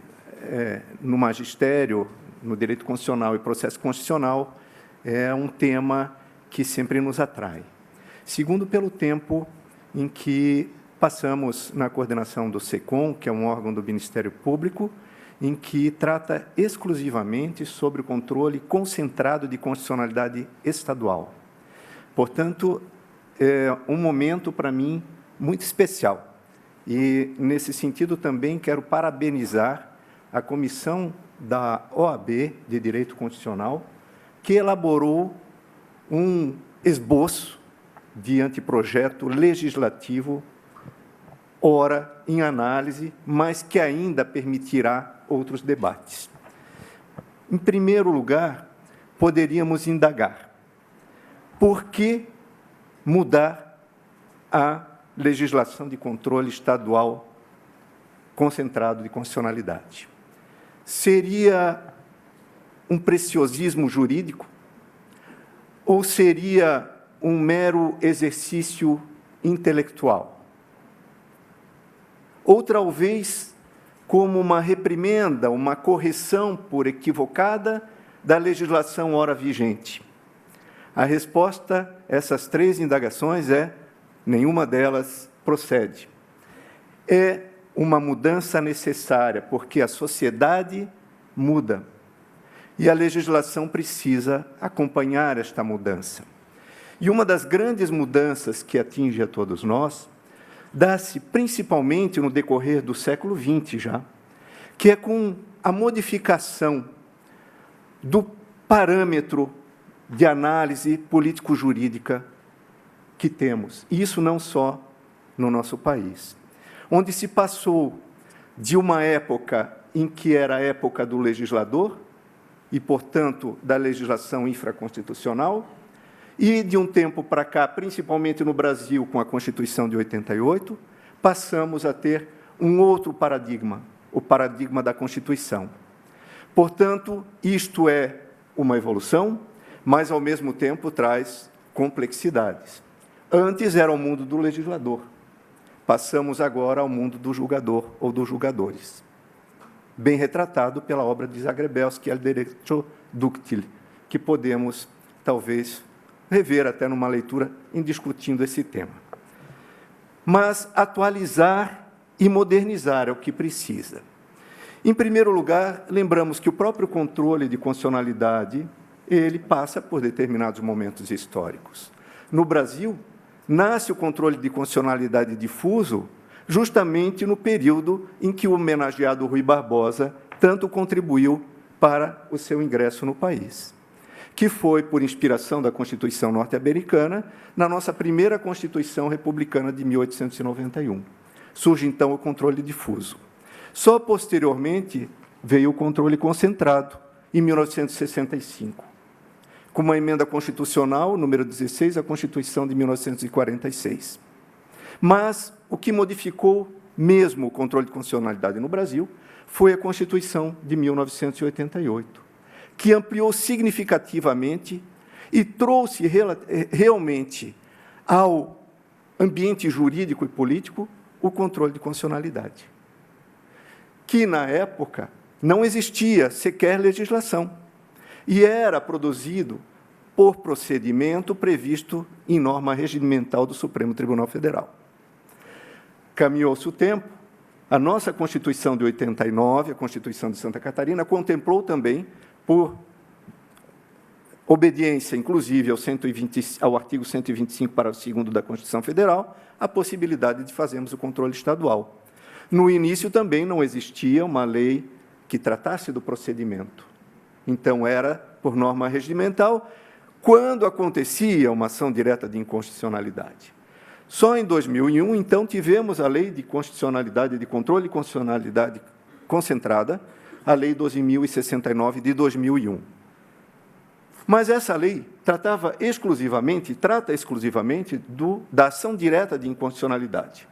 S5: no magistério, no direito constitucional e processo constitucional é um tema que sempre nos atrai. Segundo, pelo tempo em que passamos na coordenação do SECOM, que é um órgão do Ministério Público, em que trata exclusivamente sobre o controle concentrado de constitucionalidade estadual. Portanto, é um momento, para mim, muito especial. E, nesse sentido, também quero parabenizar a comissão da OAB de Direito Constitucional, que elaborou um esboço de anteprojeto legislativo, ora em análise, mas que ainda permitirá outros debates. Em primeiro lugar, poderíamos indagar por que mudar a legislação de controle estadual concentrado de constitucionalidade. Seria um preciosismo jurídico ou seria um mero exercício intelectual? Ou talvez como uma reprimenda, uma correção por equivocada da legislação ora vigente? A resposta a essas três indagações é: nenhuma delas procede. É uma mudança necessária, porque a sociedade muda e a legislação precisa acompanhar esta mudança. E uma das grandes mudanças que atinge a todos nós dá-se principalmente no decorrer do século XX já, que é com a modificação do parâmetro de análise político-jurídica que temos. E isso não só no nosso país, onde se passou de uma época em que era a época do legislador e, portanto, da legislação infraconstitucional, e de um tempo para cá, principalmente no Brasil, com a Constituição de 88, passamos a ter um outro paradigma, o paradigma da Constituição. Portanto, isto é uma evolução, mas, ao mesmo tempo, traz complexidades. Antes era o mundo do legislador, passamos agora ao mundo do julgador ou dos julgadores, bem retratado pela obra de Zagrebelsky, El Derecho Dúctil, que podemos, talvez, rever até numa leitura em discutindo esse tema. Mas atualizar e modernizar é o que precisa. Em primeiro lugar, lembramos que o próprio controle de constitucionalidade ele passa por determinados momentos históricos. No Brasil, nasce o controle de constitucionalidade difuso justamente no período em que o homenageado Rui Barbosa tanto contribuiu para o seu ingresso no país, que foi por inspiração da Constituição norte-americana, na nossa primeira Constituição republicana de 1891. Surge, então, o controle difuso. Só posteriormente veio o controle concentrado, em 1965, com uma emenda constitucional, número 16, à Constituição de 1946. Mas o que modificou mesmo o controle de constitucionalidade no Brasil foi a Constituição de 1988, que ampliou significativamente e trouxe realmente ao ambiente jurídico e político o controle de constitucionalidade, que, na época, não existia sequer legislação e era produzido por procedimento previsto em norma regimental do Supremo Tribunal Federal. Caminhou-se o tempo, a nossa Constituição de 89, a Constituição de Santa Catarina, contemplou também, por obediência, inclusive, ao artigo 125, parágrafo 2º da Constituição Federal, a possibilidade de fazermos o controle estadual. No início, também não existia uma lei que tratasse do procedimento. Então, era por norma regimental, quando acontecia uma ação direta de inconstitucionalidade. Só em 2001, então, tivemos a Lei de Constitucionalidade e de Controle de Constitucionalidade concentrada, a Lei 12.069 de 2001. Mas essa lei trata exclusivamente da ação direta de inconstitucionalidade.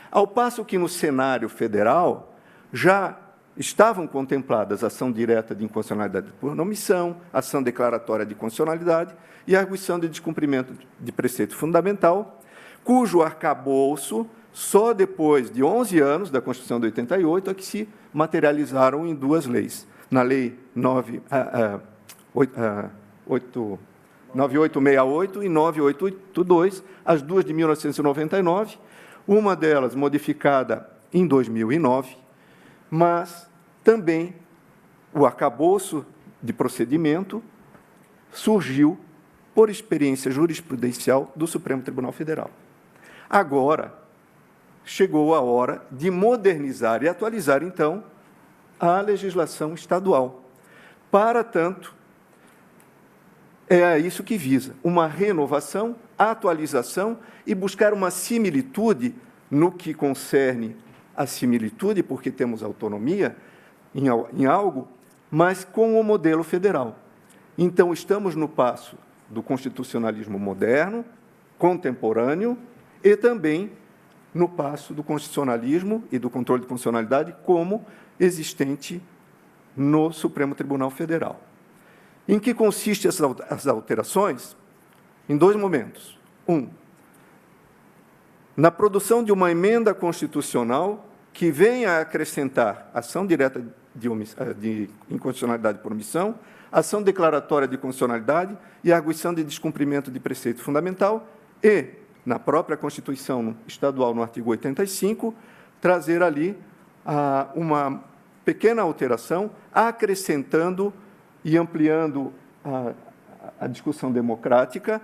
S5: Ao passo que, no cenário federal, já estavam contempladas a ação direta de inconstitucionalidade por omissão, ação declaratória de constitucionalidade e arguição de descumprimento de preceito fundamental, cujo arcabouço, só depois de 11 anos da Constituição de 88, é que se materializaram em duas leis. Na Lei 9868 e 9882, as duas de 1999, uma delas modificada em 2009, mas também o arcabouço de procedimento surgiu por experiência jurisprudencial do Supremo Tribunal Federal. Agora, chegou a hora de modernizar e atualizar, então, a legislação estadual. Para tanto, é isso que visa, uma renovação, atualização e buscar uma similitude no que concerne a similitude, porque temos autonomia em algo, mas com o modelo federal. Então, estamos no passo do constitucionalismo moderno, contemporâneo, e também no passo do constitucionalismo e do controle de constitucionalidade como existente no Supremo Tribunal Federal. Em que consistem as alterações? Em dois momentos. Na produção de uma emenda constitucional que venha a acrescentar ação direta de inconstitucionalidade por omissão, ação declaratória de constitucionalidade e arguição de descumprimento de preceito fundamental e, na própria Constituição Estadual, no artigo 85, trazer ali uma pequena alteração, acrescentando e ampliando a discussão democrática,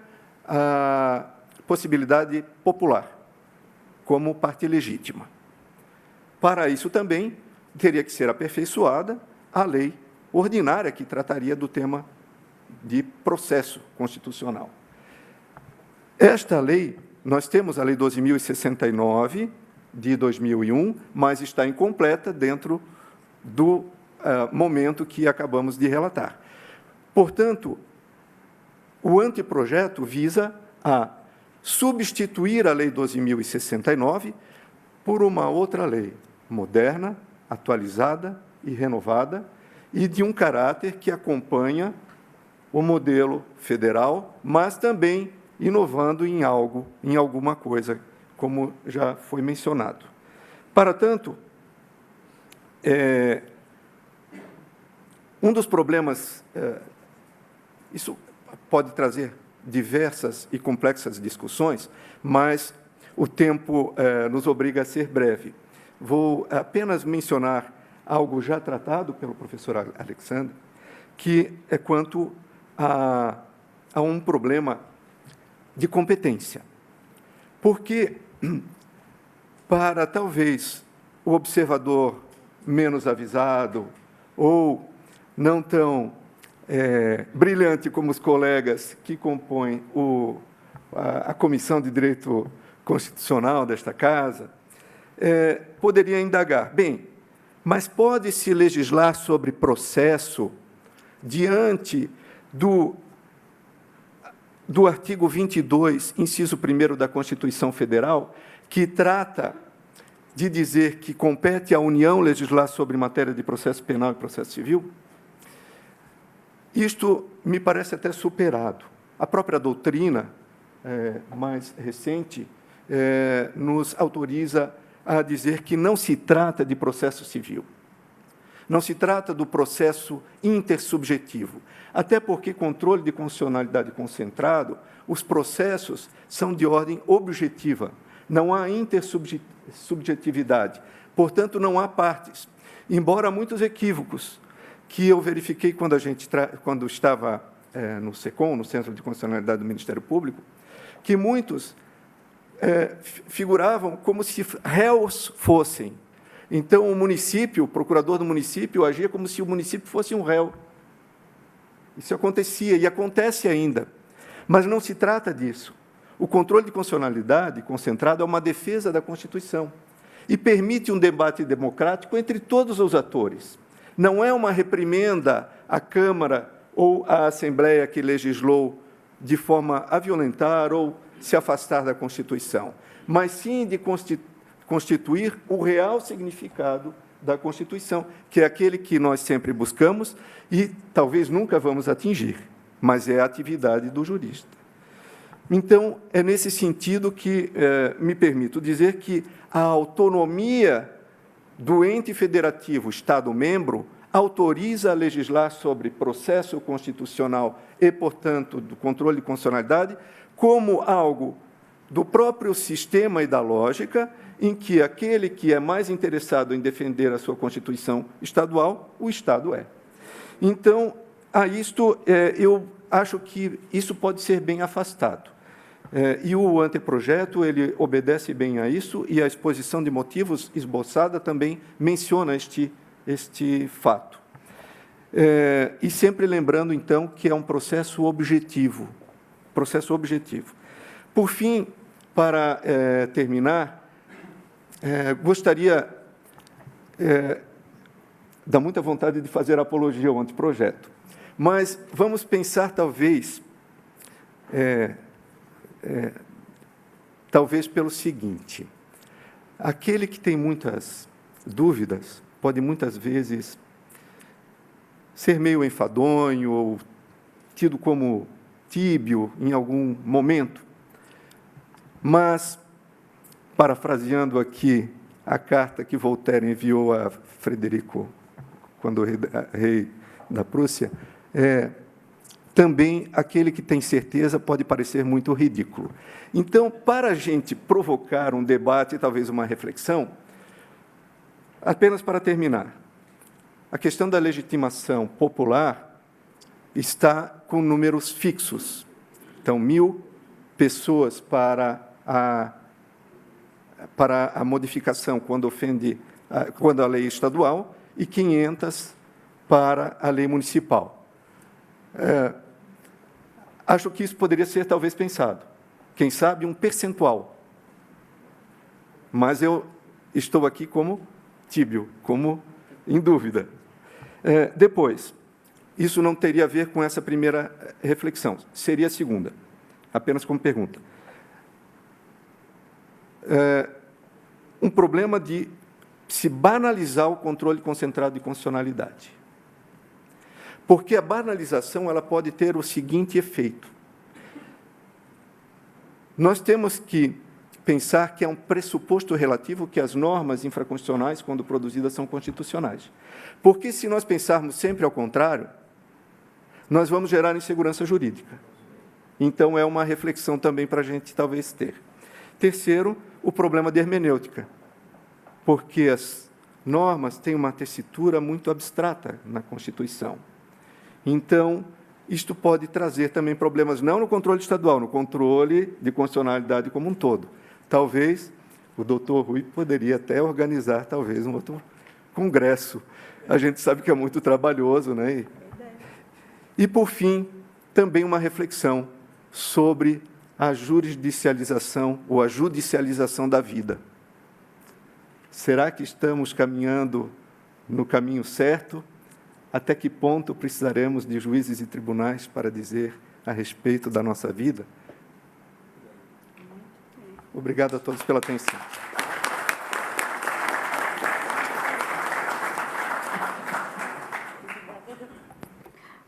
S5: a possibilidade popular, como parte legítima. Para isso também teria que ser aperfeiçoada a lei ordinária que trataria do tema de processo constitucional. Esta lei, nós temos a Lei 12.069, de 2001, mas está incompleta dentro do momento que acabamos de relatar. Portanto, o anteprojeto visa a substituir a Lei 12.069 por uma outra lei, moderna, atualizada e renovada, e de um caráter que acompanha o modelo federal, mas também inovando em alguma coisa, como já foi mencionado. Para tanto, um dos problemas, isso pode trazer diversas e complexas discussões, mas o tempo nos obriga a ser breve. Vou apenas mencionar algo já tratado pelo professor Alexandre, que é quanto a um problema de competência. Porque, para talvez o observador menos avisado ou não tão brilhante como os colegas que compõem a Comissão de Direito Constitucional desta Casa, poderia indagar, bem, mas pode-se legislar sobre processo diante do artigo 22, inciso 1º da Constituição Federal, que trata de dizer que compete à União legislar sobre matéria de processo penal e processo civil? Isto me parece até superado. A própria doutrina mais recente nos autoriza a dizer que não se trata de processo civil. Não se trata do processo intersubjetivo. Até porque, controle de constitucionalidade concentrado, os processos são de ordem objetiva. Não há intersubjetividade. Portanto, não há partes. Embora muitos equívocos que eu verifiquei quando estava no SECOM, no Centro de Constitucionalidade do Ministério Público, que muitos figuravam como se réus fossem. Então, o município, o procurador do município, agia como se o município fosse um réu. Isso acontecia e acontece ainda. Mas não se trata disso. O controle de constitucionalidade concentrado é uma defesa da Constituição e permite um debate democrático entre todos os atores. Não é uma reprimenda à Câmara ou à Assembleia que legislou de forma a violentar ou se afastar da Constituição, mas sim de constituir o real significado da Constituição, que é aquele que nós sempre buscamos e talvez nunca vamos atingir, mas é a atividade do jurista. Então, é nesse sentido que me permito dizer que a autonomia do ente federativo, Estado-membro, autoriza a legislar sobre processo constitucional e, portanto, do controle de constitucionalidade, como algo do próprio sistema e da lógica, em que aquele que é mais interessado em defender a sua Constituição estadual, o Estado é. Então, a isto, eu acho que isso pode ser bem afastado. E o anteprojeto, ele obedece bem a isso, e a exposição de motivos esboçada também menciona este fato. E sempre lembrando, então, que é um processo objetivo. Por fim, para terminar, gostaria, dá muita vontade de fazer apologia ao anteprojeto, mas vamos pensar, talvez pelo seguinte: aquele que tem muitas dúvidas pode, muitas vezes, ser meio enfadonho ou tido como tíbio em algum momento, mas, parafraseando aqui a carta que Voltaire enviou a Frederico, quando rei da Prússia, também aquele que tem certeza pode parecer muito ridículo. Então, para a gente provocar um debate, talvez uma reflexão, apenas para terminar, a questão da legitimação popular está com números fixos. Então, 1.000 pessoas para a modificação quando a lei estadual e 500 para a lei municipal. Acho que isso poderia ser, talvez, pensado. Quem sabe, um percentual. Mas eu estou aqui como tíbio, como em dúvida. Depois, isso não teria a ver com essa primeira reflexão, seria a segunda, apenas como pergunta. Um problema de se banalizar o controle concentrado de constitucionalidade. Porque a banalização ela pode ter o seguinte efeito. Nós temos que pensar que é um pressuposto relativo que as normas infraconstitucionais, quando produzidas, são constitucionais. Porque, se nós pensarmos sempre ao contrário, nós vamos gerar insegurança jurídica. Então, é uma reflexão também para a gente, talvez, ter. Terceiro, o problema de hermenêutica, porque as normas têm uma tessitura muito abstrata na Constituição. Então, isto pode trazer também problemas, não no controle estadual, no controle de constitucionalidade como um todo, Talvez o doutor Rui poderia até organizar, talvez, um outro congresso. A gente sabe que é muito trabalhoso, né? E, por fim, também uma reflexão sobre a jurisdicialização ou a judicialização da vida. Será que estamos caminhando no caminho certo? Até que ponto precisaremos de juízes e tribunais para dizer a respeito da nossa vida? Obrigado a todos pela atenção.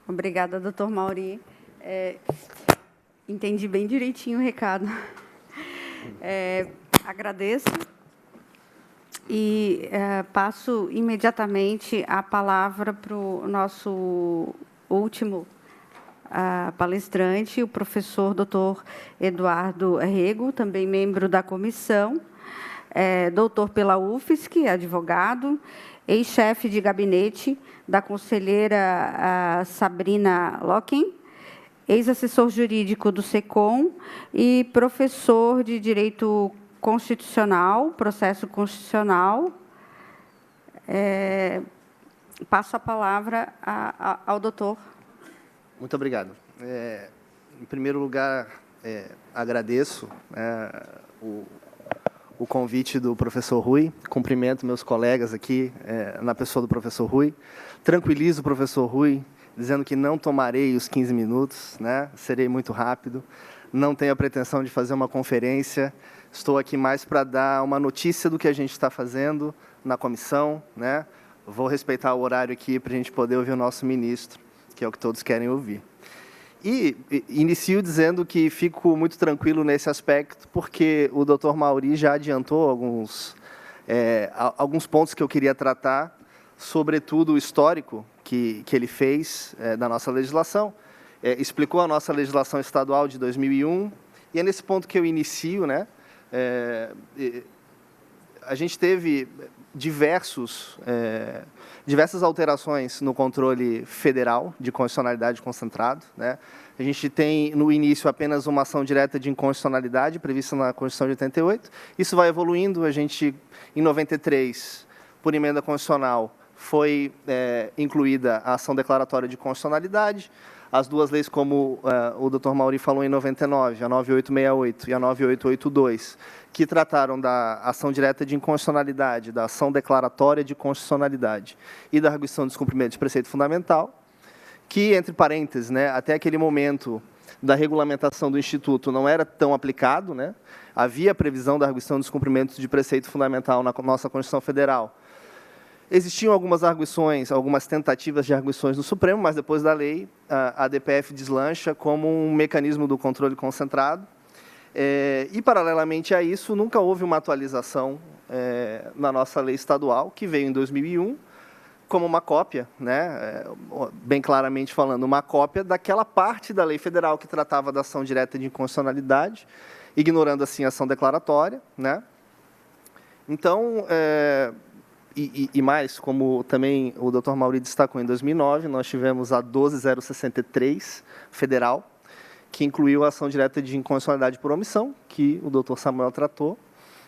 S2: Obrigada, doutor Mauri. Entendi bem direitinho o recado. Agradeço e passo imediatamente a palavra para o nosso último palestrante, o professor doutor Eduardo Rego, também membro da comissão, doutor pela UFSC, advogado, ex-chefe de gabinete da conselheira Sabrina Locken, ex-assessor jurídico do SECOM e professor de Direito Constitucional, Processo Constitucional. Passo a palavra ao doutor.
S6: Muito obrigado. Em primeiro lugar, agradeço o convite do professor Rui, cumprimento meus colegas aqui, na pessoa do professor Rui, tranquilizo o professor Rui, dizendo que não tomarei os 15 minutos, né? Serei muito rápido, não tenho a pretensão de fazer uma conferência, estou aqui mais para dar uma notícia do que a gente está fazendo na comissão, né? Vou respeitar o horário aqui para a gente poder ouvir o nosso ministro, que é o que todos querem ouvir. E inicio dizendo que fico muito tranquilo nesse aspecto, porque o doutor Mauri já adiantou alguns pontos que eu queria tratar, sobretudo o histórico que ele fez da nossa legislação, explicou a nossa legislação estadual de 2001, e é nesse ponto que eu inicio, né? A gente teve diversas alterações no controle federal de constitucionalidade concentrado, né? A gente tem, no início, apenas uma ação direta de inconstitucionalidade, prevista na Constituição de 88. Isso vai evoluindo. A gente, em 93, por emenda constitucional, foi incluída a ação declaratória de constitucionalidade. As duas leis, como o doutor Mauri falou, em 99, a 9868 e a 9882, que trataram da ação direta de inconstitucionalidade, da ação declaratória de constitucionalidade e da arguição de descumprimento de preceito fundamental, que, entre parênteses, né, até aquele momento da regulamentação do Instituto não era tão aplicado, né? Havia previsão da arguição de descumprimento de preceito fundamental na nossa Constituição Federal. Existiam algumas arguições, algumas tentativas de arguições no Supremo, mas depois da lei, a DPF deslancha como um mecanismo do controle concentrado. E, paralelamente a isso, nunca houve uma atualização na nossa lei estadual, que veio em 2001, como uma cópia, né, bem claramente falando, uma cópia daquela parte da lei federal que tratava da ação direta de inconstitucionalidade, ignorando, assim, a ação declaratória, né? Então, e mais, como também o doutor Mauri destacou, em 2009, nós tivemos a 12063 federal, que incluiu a ação direta de inconstitucionalidade por omissão, que o doutor Samuel tratou,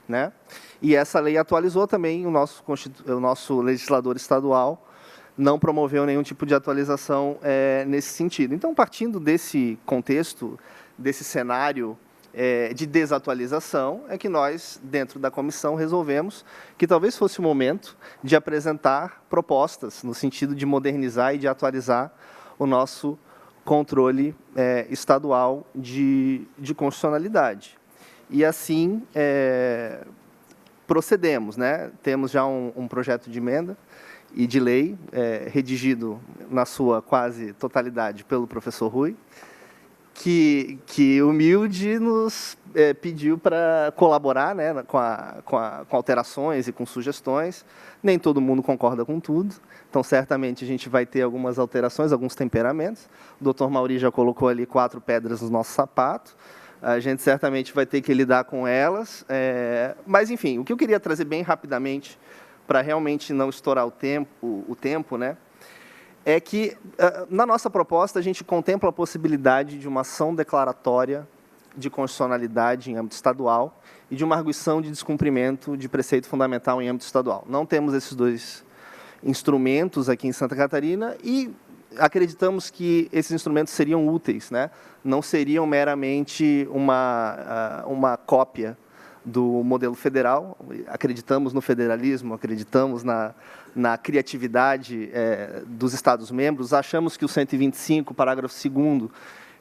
S6: né? E essa lei atualizou também, o nosso legislador estadual não promoveu nenhum tipo de atualização nesse sentido. Então, partindo desse contexto, desse cenário de desatualização, é que nós, dentro da comissão, resolvemos que talvez fosse o momento de apresentar propostas no sentido de modernizar e de atualizar o nosso controle estadual de constitucionalidade. E assim procedemos, né? Temos já um projeto de emenda e de lei redigido na sua quase totalidade pelo professor Rui, que humilde nos pediu para colaborar, né, com alterações e com sugestões. Nem todo mundo concorda com tudo, então certamente a gente vai ter algumas alterações, alguns temperamentos. O doutor Mauri já colocou ali 4 pedras no nosso sapato. A gente certamente vai ter que lidar com elas. Mas, enfim, o que eu queria trazer bem rapidamente, para realmente não estourar o tempo, né, é que, na nossa proposta, a gente contempla a possibilidade de uma ação declaratória de constitucionalidade em âmbito estadual e de uma arguição de descumprimento de preceito fundamental em âmbito estadual. Não temos esses dois instrumentos aqui em Santa Catarina e acreditamos que esses instrumentos seriam úteis, né? Não seriam meramente uma cópia do modelo federal. Acreditamos no federalismo, acreditamos na criatividade dos Estados-membros. Achamos que o 125, parágrafo 2º,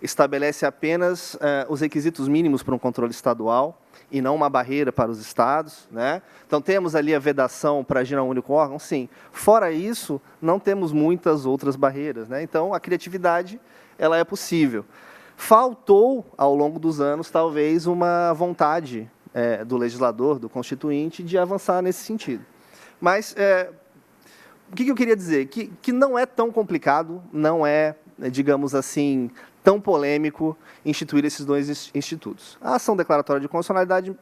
S6: estabelece apenas os requisitos mínimos para um controle estadual e não uma barreira para os estados, né? Então, temos ali a vedação para agir a um único órgão, sim. Fora isso, não temos muitas outras barreiras, né? Então, a criatividade ela é possível. Faltou, ao longo dos anos, talvez, uma vontade do legislador, do constituinte, de avançar nesse sentido. Mas, o que eu queria dizer? Que não é tão complicado, não é, digamos assim, tão polêmico instituir esses dois institutos. A ação declaratória de constitucionalidade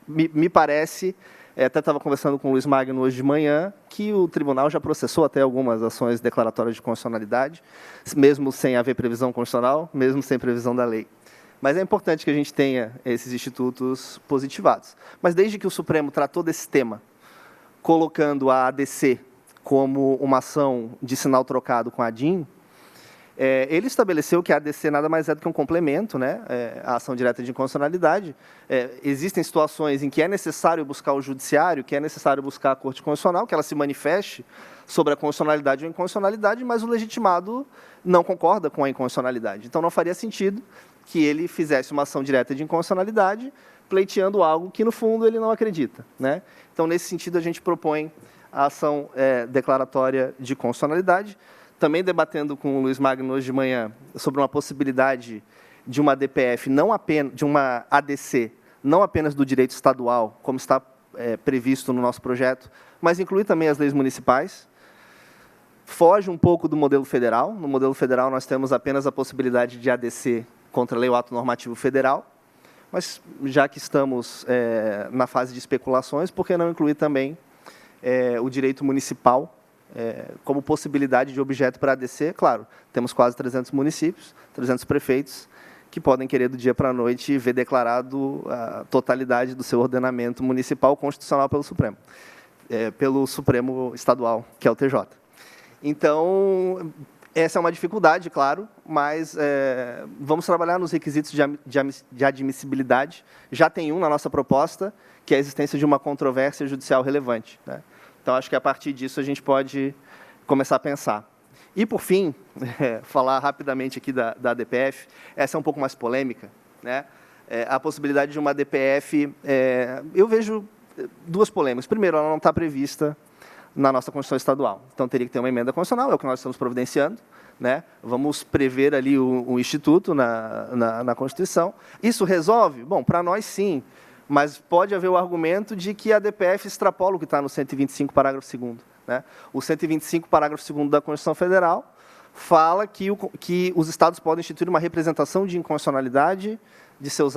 S6: me parece, até estava conversando com o Luiz Magno hoje de manhã, que o tribunal já processou até algumas ações declaratórias de constitucionalidade, mesmo sem haver previsão constitucional, mesmo sem previsão da lei. Mas é importante que a gente tenha esses institutos positivados. Mas desde que o Supremo tratou desse tema, colocando a ADC como uma ação de sinal trocado com a ADIM, ele estabeleceu que a ADC nada mais é do que um complemento, né, à ação direta de inconstitucionalidade. Existem situações em que é necessário buscar o judiciário, que é necessário buscar a Corte Constitucional, que ela se manifeste sobre a constitucionalidade ou inconstitucionalidade, mas o legitimado não concorda com a inconstitucionalidade. Então, não faria sentido que ele fizesse uma ação direta de inconstitucionalidade, pleiteando algo que, no fundo, ele não acredita, né? Então, nesse sentido, a gente propõe a ação declaratória de constitucionalidade. Também debatendo com o Luiz Magno hoje de manhã sobre uma possibilidade de uma DPF, não apenas de uma ADC, não apenas do direito estadual, como está previsto no nosso projeto, mas incluir também as leis municipais. Foge um pouco do modelo federal. No modelo federal, nós temos apenas a possibilidade de ADC contra a lei ou ato normativo federal, mas já que estamos na fase de especulações, por que não incluir também o direito municipal como possibilidade de objeto para ADC? Claro, temos quase 300 municípios, 300 prefeitos, que podem querer do dia para a noite ver declarado a totalidade do seu ordenamento municipal constitucional pelo Supremo Estadual, que é o TJ. Então, essa é uma dificuldade, claro, mas vamos trabalhar nos requisitos de admissibilidade. Já tem um na nossa proposta, que é a existência de uma controvérsia judicial relevante, né? Então, acho que a partir disso a gente pode começar a pensar. E, por fim, falar rapidamente aqui da DPF, essa é um pouco mais polêmica, né? A possibilidade de uma DPF, eu vejo duas polêmicas. Primeiro, ela não está prevista na nossa Constituição Estadual. Então, teria que ter uma emenda constitucional, é o que nós estamos providenciando, né? Vamos prever ali o instituto na Constituição. Isso resolve? Bom, para nós, sim. Mas pode haver o argumento de que a DPF extrapola o que está no 125, parágrafo 2º. Né? O 125, parágrafo 2º da Constituição Federal fala que os estados podem instituir uma representação de inconstitucionalidade de seus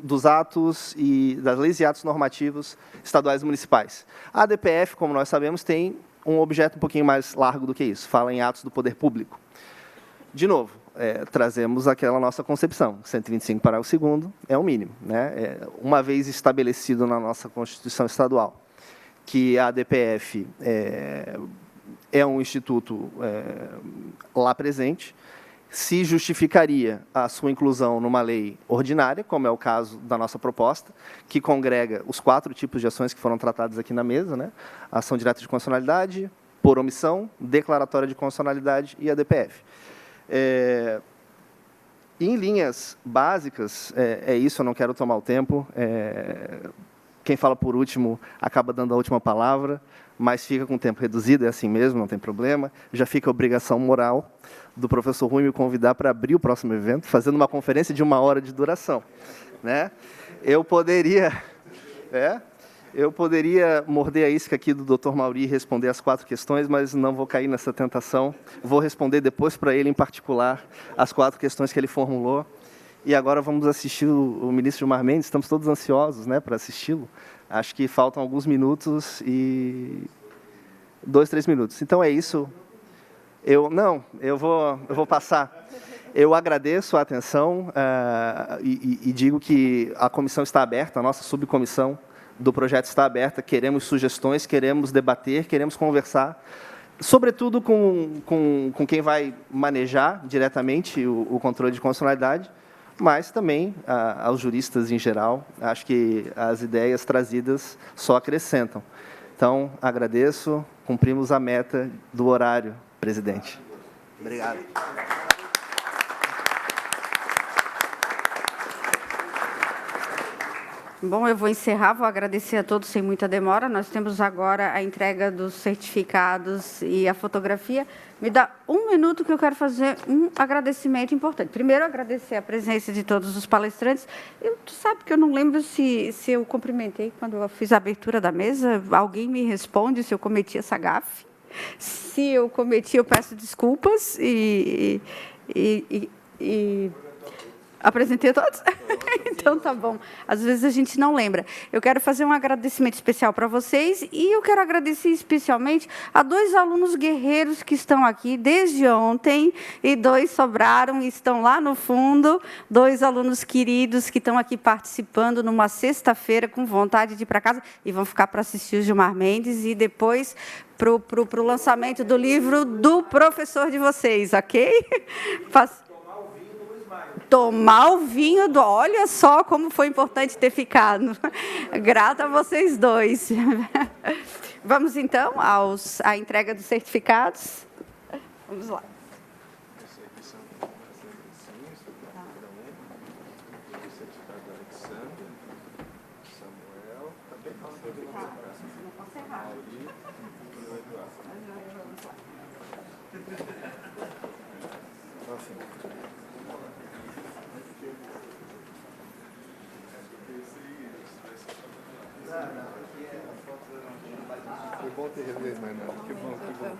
S6: dos atos e das leis e atos normativos estaduais e municipais. A DPF, como nós sabemos, tem um objeto um pouquinho mais largo do que isso. Fala em atos do poder público. De novo, trazemos aquela nossa concepção. 125, parágrafo 2º, é o mínimo, né? Uma vez estabelecido na nossa Constituição Estadual que a DPF é um instituto lá presente, se justificaria a sua inclusão numa lei ordinária, como é o caso da nossa proposta, que congrega os 4 tipos de ações que foram tratadas aqui na mesa, né? A ação direta de constitucionalidade, por omissão, declaratória de constitucionalidade e a DPF. Em linhas básicas, é isso, eu não quero tomar o tempo. Quem fala por último acaba dando a última palavra, mas fica com o tempo reduzido, é assim mesmo, não tem problema. Já fica a obrigação moral do professor Rui me convidar para abrir o próximo evento, fazendo uma conferência de 1 hora de duração, né? Eu poderia morder a isca aqui do Dr. Mauri e responder as 4 questões, mas não vou cair nessa tentação. Vou responder depois para ele, em particular, as 4 questões que ele formulou. E agora vamos assistir o ministro Gilmar Mendes. Estamos todos ansiosos, né, para assisti-lo. Acho que faltam alguns minutos e 2, 3 minutos. Então é isso. Eu vou passar. Eu agradeço a atenção e digo que a comissão está aberta, a nossa subcomissão do projeto está aberta, queremos sugestões, queremos debater, queremos conversar, sobretudo com quem vai manejar diretamente o controle de constitucionalidade, mas também aos juristas em geral. Acho que as ideias trazidas só acrescentam. Então, agradeço, cumprimos a meta do horário, presidente. Obrigado.
S2: Bom, eu vou encerrar, vou agradecer a todos sem muita demora. Nós temos agora a entrega dos certificados e a fotografia. Me dá um minuto que eu quero fazer um agradecimento importante. Primeiro, agradecer a presença de todos os palestrantes. Tu sabe que eu não lembro se eu cumprimentei quando eu fiz a abertura da mesa. Alguém me responde se eu cometi essa gafe. Se eu cometi, eu peço desculpas e apresentei a todos? Então, tá bom. Às vezes a gente não lembra. Eu quero fazer um agradecimento especial para vocês e eu quero agradecer especialmente a 2 alunos guerreiros que estão aqui desde ontem e 2 sobraram e estão lá no fundo. 2 alunos queridos que estão aqui participando numa sexta-feira com vontade de ir para casa e vão ficar para assistir o Gilmar Mendes e depois para o lançamento do livro do professor de vocês, ok? Tomar o vinho do... Olha só como foi importante ter ficado. Grata a vocês 2. Vamos, então, à entrega dos certificados. Vamos lá.
S1: Foi bom ter revisto, mas não. Que bom, que bom.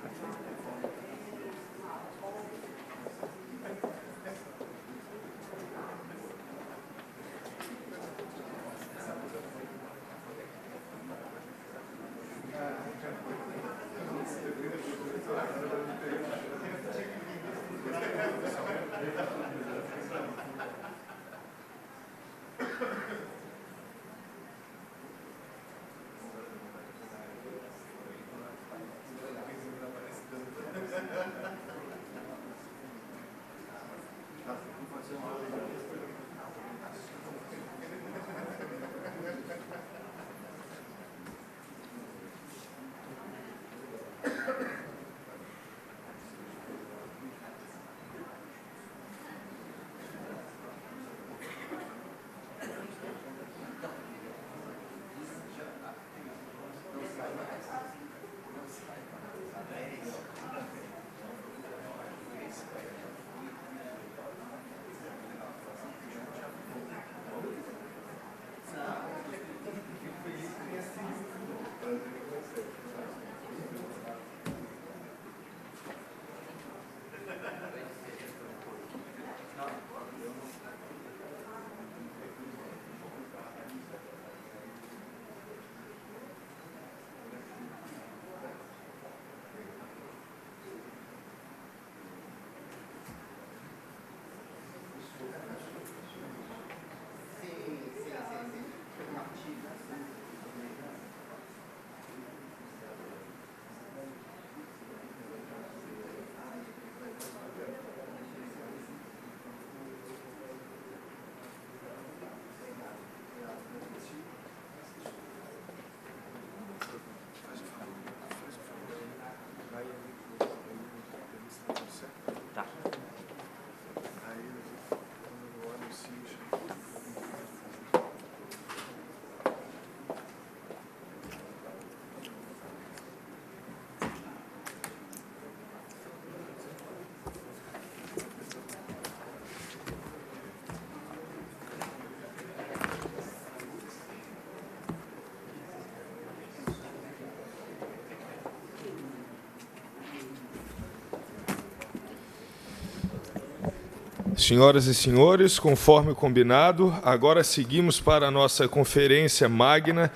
S1: Senhoras e senhores, conforme combinado, agora seguimos para a nossa conferência magna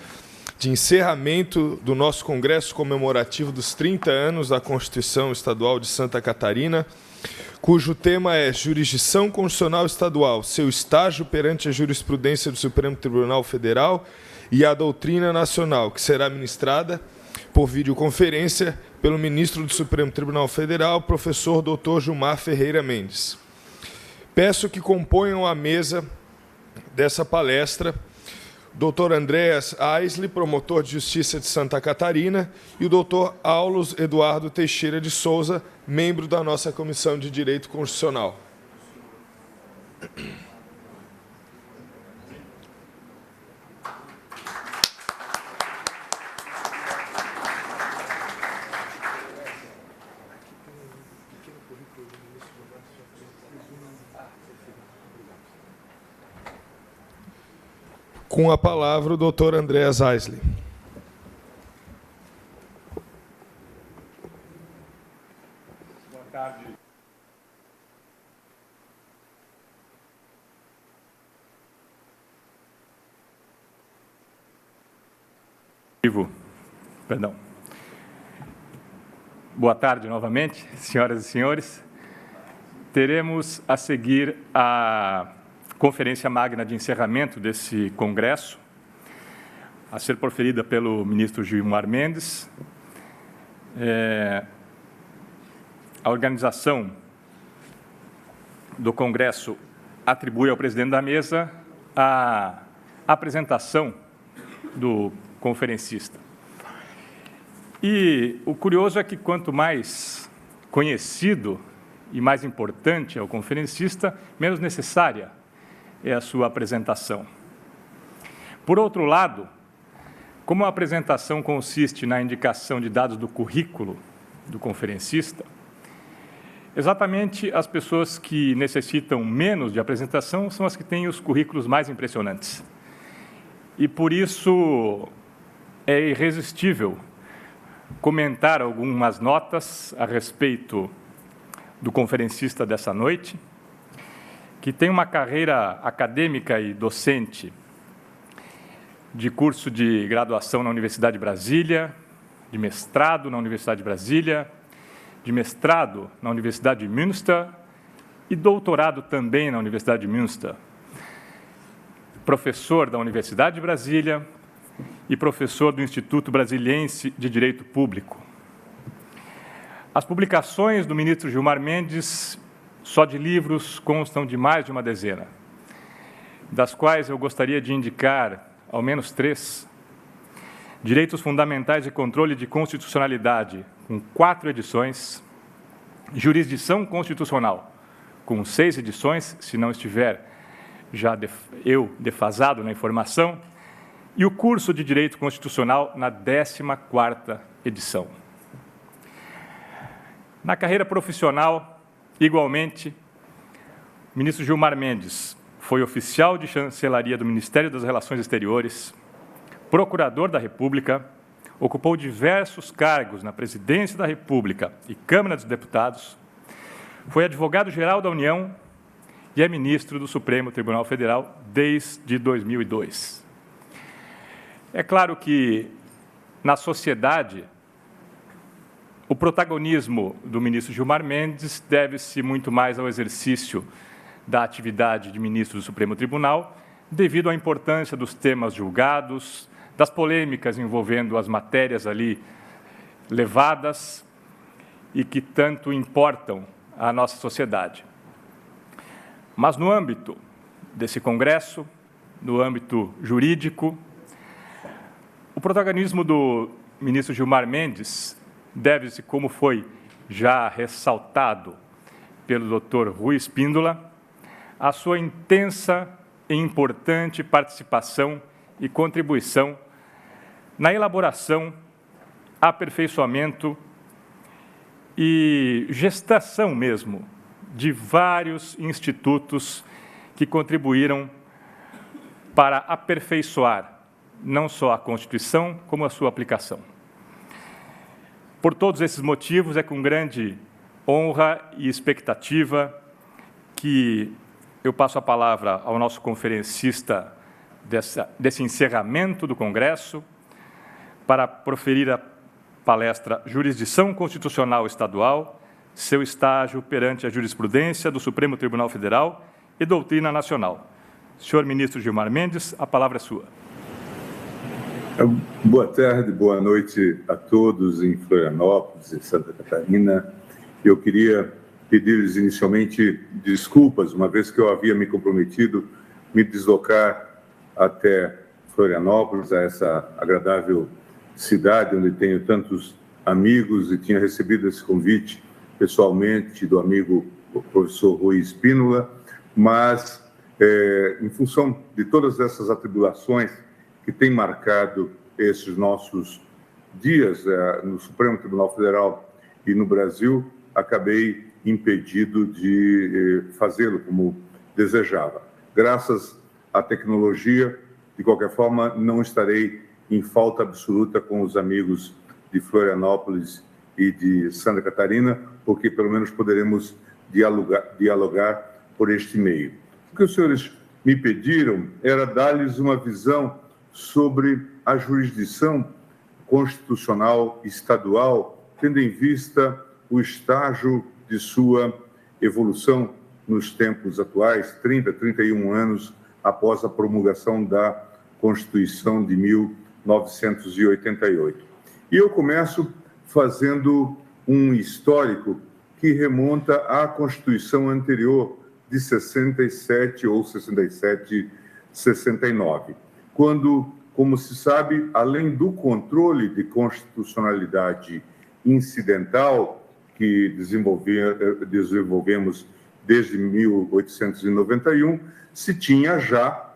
S1: de encerramento do nosso Congresso comemorativo dos 30 anos da Constituição Estadual de Santa Catarina, cujo tema é Jurisdição Constitucional Estadual, seu estágio perante a jurisprudência do Supremo Tribunal Federal e a doutrina nacional, que será ministrada por videoconferência pelo ministro do Supremo Tribunal Federal, professor Dr. Gilmar Ferreira Mendes. Peço que componham a mesa dessa palestra Dr. Andréas Aisli, promotor de Justiça de Santa Catarina, e o Dr. Aulos Eduardo Teixeira de Souza, membro da nossa Comissão de Direito Constitucional. Com a palavra, o Dr. Andréas Aisli.
S7: Boa tarde. Perdão. Boa tarde novamente, senhoras e senhores. Teremos a seguir a Conferência Magna de encerramento desse congresso, a ser proferida pelo ministro Gilmar Mendes. A organização do congresso atribui ao presidente da mesa a apresentação do conferencista. E o curioso é que quanto mais conhecido e mais importante é o conferencista, menos necessária é a sua apresentação. Por outro lado, como a apresentação consiste na indicação de dados do currículo do conferencista, exatamente as pessoas que necessitam menos de apresentação são as que têm os currículos mais impressionantes. E, por isso, é irresistível comentar algumas notas a respeito do conferencista dessa noite, que tem uma carreira acadêmica e docente de curso de graduação na Universidade de Brasília, de mestrado na Universidade de Brasília, de mestrado na Universidade de Münster e doutorado também na Universidade de Münster. Professor da Universidade de Brasília e professor do Instituto Brasiliense de Direito Público. As publicações do ministro Gilmar Mendes, só de livros, constam de mais de uma dezena, das quais eu gostaria de indicar ao menos 3. Direitos Fundamentais e Controle de Constitucionalidade, com 4 edições. Jurisdição Constitucional, com 6 edições, se não estiver já eu defasado na informação. E o curso de Direito Constitucional na 14ª edição. Na carreira profissional, igualmente, o ministro Gilmar Mendes foi oficial de chancelaria do Ministério das Relações Exteriores, procurador da República, ocupou diversos cargos na Presidência da República e Câmara dos Deputados, foi advogado-geral da União e é ministro do Supremo Tribunal Federal desde 2002. É claro que, na sociedade, o protagonismo do ministro Gilmar Mendes deve-se muito mais ao exercício da atividade de ministro do Supremo Tribunal, devido à importância dos temas julgados, das polêmicas envolvendo as matérias ali levadas e que tanto importam à nossa sociedade. Mas no âmbito desse congresso, no âmbito jurídico, o protagonismo do ministro Gilmar Mendes deve-se, como foi já ressaltado pelo Dr. Rui Espíndola, à sua intensa e importante participação e contribuição na elaboração, aperfeiçoamento e gestação mesmo de vários institutos que contribuíram para aperfeiçoar não só a Constituição, como a sua aplicação. Por todos esses motivos, é com grande honra e expectativa que eu passo a palavra ao nosso conferencista desse encerramento do Congresso, para proferir a palestra Jurisdição Constitucional Estadual, seu estágio perante a jurisprudência do Supremo Tribunal Federal e doutrina nacional. Senhor ministro Gilmar Mendes, a palavra é sua.
S8: Boa tarde, boa noite a todos em Florianópolis, em Santa Catarina. Eu queria pedir-lhes inicialmente desculpas, uma vez que eu havia me comprometido me deslocar até Florianópolis, a essa agradável cidade onde tenho tantos amigos, e tinha recebido esse convite pessoalmente do amigo professor Rui Espínola, mas em função de todas essas atribulações que têm marcado esses nossos dias no Supremo Tribunal Federal e no Brasil, acabei impedido de fazê-lo como desejava. Graças à tecnologia, de qualquer forma, não estarei em falta absoluta com os amigos de Florianópolis e de Santa Catarina, porque pelo menos poderemos dialogar por este meio. O que os senhores me pediram era dar-lhes uma visão sobre a jurisdição constitucional estadual, tendo em vista o estágio de sua evolução nos tempos atuais, 31 anos após a promulgação da Constituição de 1988. E eu começo fazendo um histórico que remonta à Constituição anterior de 67 ou 67, 69, quando, como se sabe, além do controle de constitucionalidade incidental que desenvolvemos desde 1891, se tinha já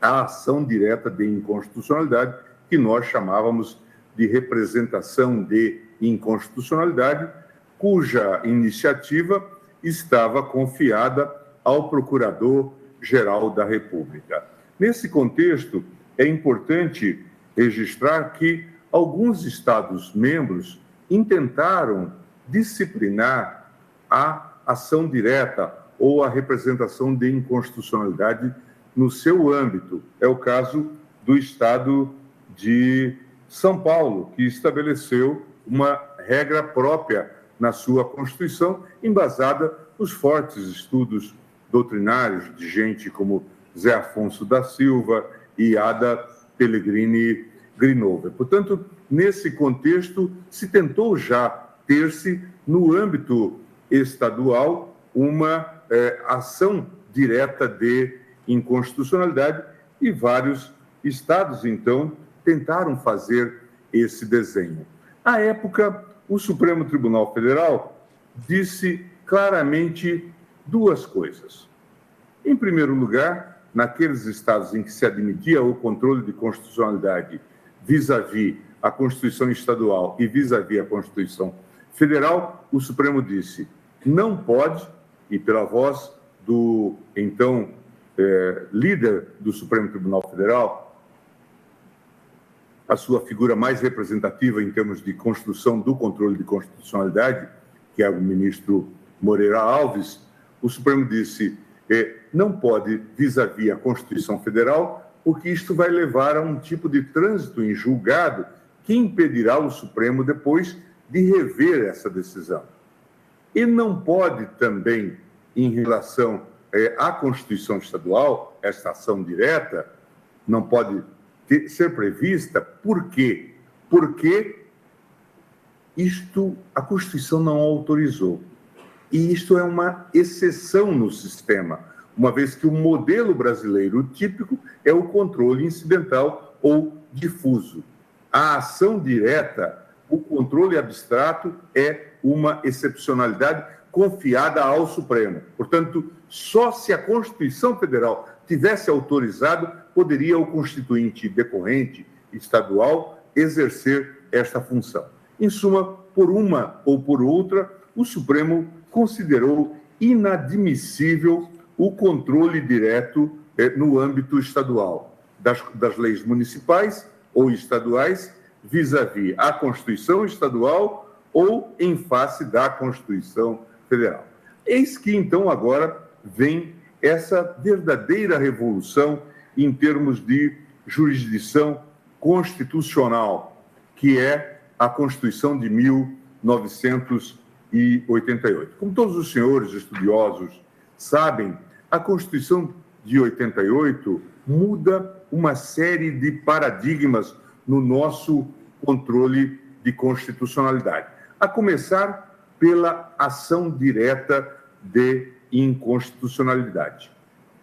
S8: a ação direta de inconstitucionalidade, que nós chamávamos de representação de inconstitucionalidade, cuja iniciativa estava confiada ao Procurador-Geral da República. Nesse contexto, é importante registrar que alguns Estados-membros intentaram disciplinar a ação direta ou a representação de inconstitucionalidade no seu âmbito. É o caso do Estado de São Paulo, que estabeleceu uma regra própria na sua Constituição, embasada nos fortes estudos doutrinários de gente como Zé Afonso da Silva e Ada Pellegrini Grinover. Portanto, nesse contexto, se tentou já ter-se, no âmbito estadual, uma ação direta de inconstitucionalidade, e vários estados, então, tentaram fazer esse desenho. À época, o Supremo Tribunal Federal disse claramente duas coisas. Em primeiro lugar, naqueles estados em que se admitia o controle de constitucionalidade vis-à-vis a Constituição Estadual e vis-à-vis a Constituição Federal, o Supremo disse: não pode, e pela voz do então líder do Supremo Tribunal Federal, a sua figura mais representativa em termos de construção do controle de constitucionalidade, que é o ministro Moreira Alves, o Supremo disse: não pode vis-à-vis a Constituição Federal, porque isto vai levar a um tipo de trânsito em julgado que impedirá o Supremo depois de rever essa decisão. E não pode também, em relação à Constituição Estadual, esta ação direta não pode ser prevista. Por quê? Porque a Constituição não autorizou. E isto é uma exceção no sistema, uma vez que o modelo brasileiro típico é o controle incidental ou difuso. A ação direta, o controle abstrato, é uma excepcionalidade confiada ao Supremo. Portanto, só se a Constituição Federal tivesse autorizado, poderia o constituinte decorrente estadual exercer esta função. Em suma, por uma ou por outra, o Supremo considerou inadmissível o controle direto no âmbito estadual das leis municipais ou estaduais vis-à-vis a Constituição Estadual ou em face da Constituição Federal. Eis que, então, agora vem essa verdadeira revolução em termos de jurisdição constitucional, que é a Constituição de 1988. Como todos os senhores estudiosos sabem, a Constituição de 88 muda uma série de paradigmas no nosso controle de constitucionalidade, a começar pela ação direta de inconstitucionalidade.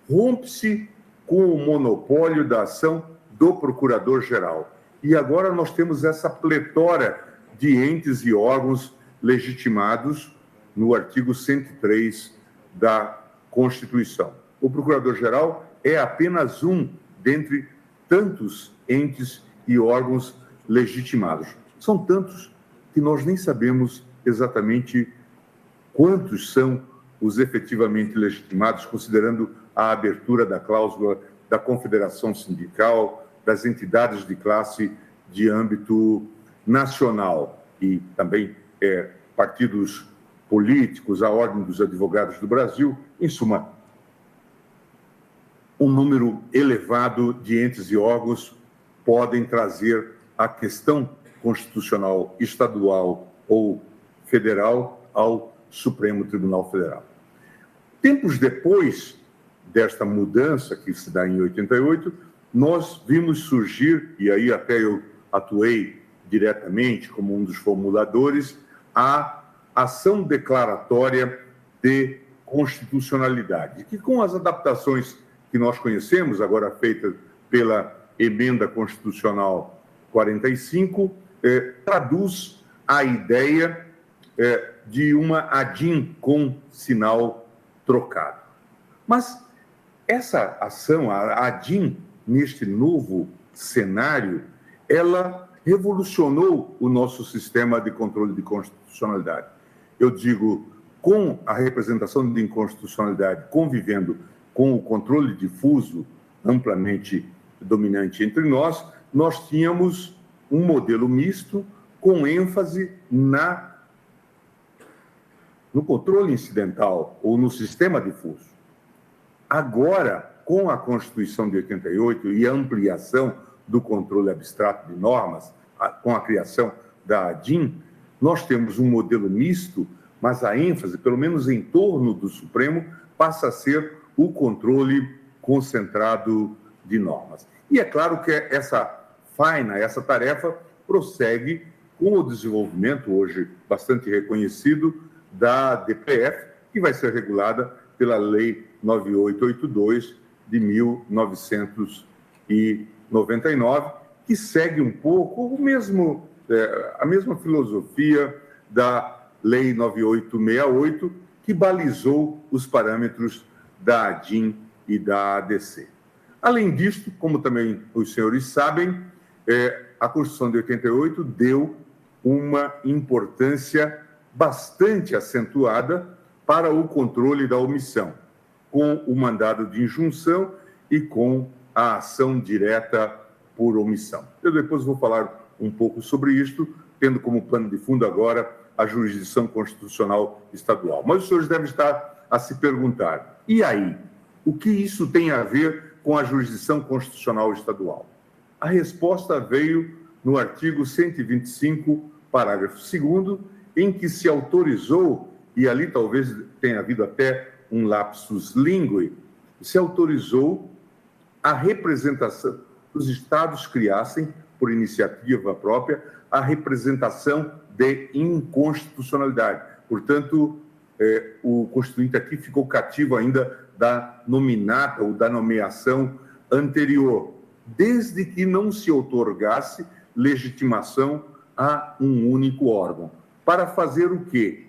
S8: Rompe-se com o monopólio da ação do Procurador-Geral. E agora nós temos essa pletora de entes e órgãos legitimados no artigo 103 da Constituição. O Procurador-Geral é apenas um dentre tantos entes e órgãos legitimados. São tantos que nós nem sabemos exatamente quantos são os efetivamente legitimados, considerando a abertura da cláusula da Confederação Sindical, das entidades de classe de âmbito nacional e também partidos políticos, a Ordem dos Advogados do Brasil, em suma, um número elevado de entes e órgãos podem trazer a questão constitucional estadual ou federal ao Supremo Tribunal Federal. Tempos depois desta mudança que se dá em 88, nós vimos surgir, e aí até eu atuei diretamente como um dos formuladores, a ação declaratória de constitucionalidade, que com as adaptações que nós conhecemos, agora feitas pela Emenda Constitucional 45, traduz a ideia de uma ADIM com sinal trocado. Mas essa ação, a ADIM, neste novo cenário, ela revolucionou o nosso sistema de controle de constitucionalidade. Eu digo, com a representação de inconstitucionalidade convivendo com o controle difuso, amplamente dominante entre nós, nós tínhamos um modelo misto com ênfase no controle incidental ou no sistema difuso. Agora, com a Constituição de 88 e a ampliação do controle abstrato de normas, com a criação da ADIM, nós temos um modelo misto, mas a ênfase, pelo menos em torno do Supremo, passa a ser o controle concentrado de normas. E é claro que essa faina, essa tarefa, prossegue com o desenvolvimento, hoje bastante reconhecido, da DPF, que vai ser regulada pela Lei 9882 de 1999, que segue um pouco a mesma filosofia da Lei 9868, que balizou os parâmetros da ADIM e da ADC. Além disso, como também os senhores sabem, a Constituição de 88 deu uma importância bastante acentuada para o controle da omissão, com o mandado de injunção e com a ação direta por omissão. Eu depois vou falar um pouco sobre isto, tendo como pano de fundo agora a jurisdição constitucional estadual. Mas os senhores devem estar a se perguntar, e aí? O que isso tem a ver com a jurisdição constitucional estadual? A resposta veio no artigo 125, parágrafo 2º, em que se autorizou, e ali talvez tenha havido até um lapsus linguae, se autorizou a representação, os estados criassem, por iniciativa própria, a representação de inconstitucionalidade. Portanto, o Constituinte aqui ficou cativo ainda da nominata ou da nomeação anterior, desde que não se outorgasse legitimação a um único órgão. Para fazer o quê?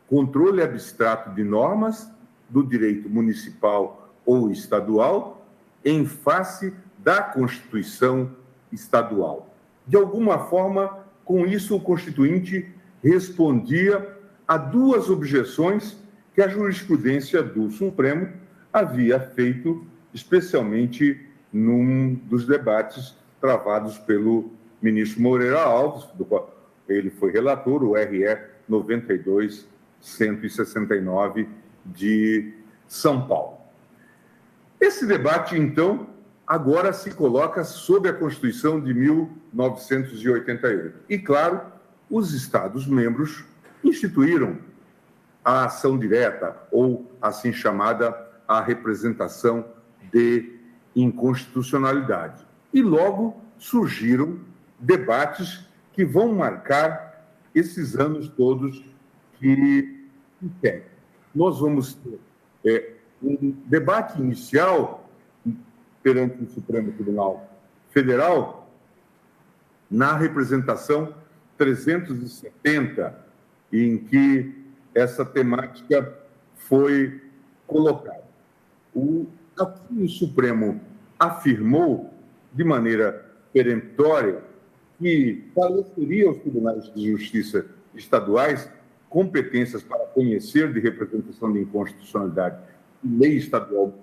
S8: Controle abstrato de normas do direito municipal ou estadual em face da Constituição estadual. De alguma forma, com isso, o Constituinte respondia a duas objeções que a jurisprudência do Supremo havia feito, especialmente num dos debates travados pelo ministro Moreira Alves, do qual ele foi relator, o RE 92-169 de São Paulo. Esse debate, então, agora se coloca sob a Constituição de 1988. E, claro, os Estados-membros instituíram a ação direta, ou assim chamada a representação de inconstitucionalidade. E logo surgiram debates que vão marcar esses anos todos que tem. Nós vamos ter um debate inicial perante o Supremo Tribunal Federal na representação 370, em que essa temática foi colocada. O Supremo afirmou de maneira peremptória que faleceria aos tribunais de justiça estaduais competências para conhecer de representação de inconstitucionalidade e lei estadual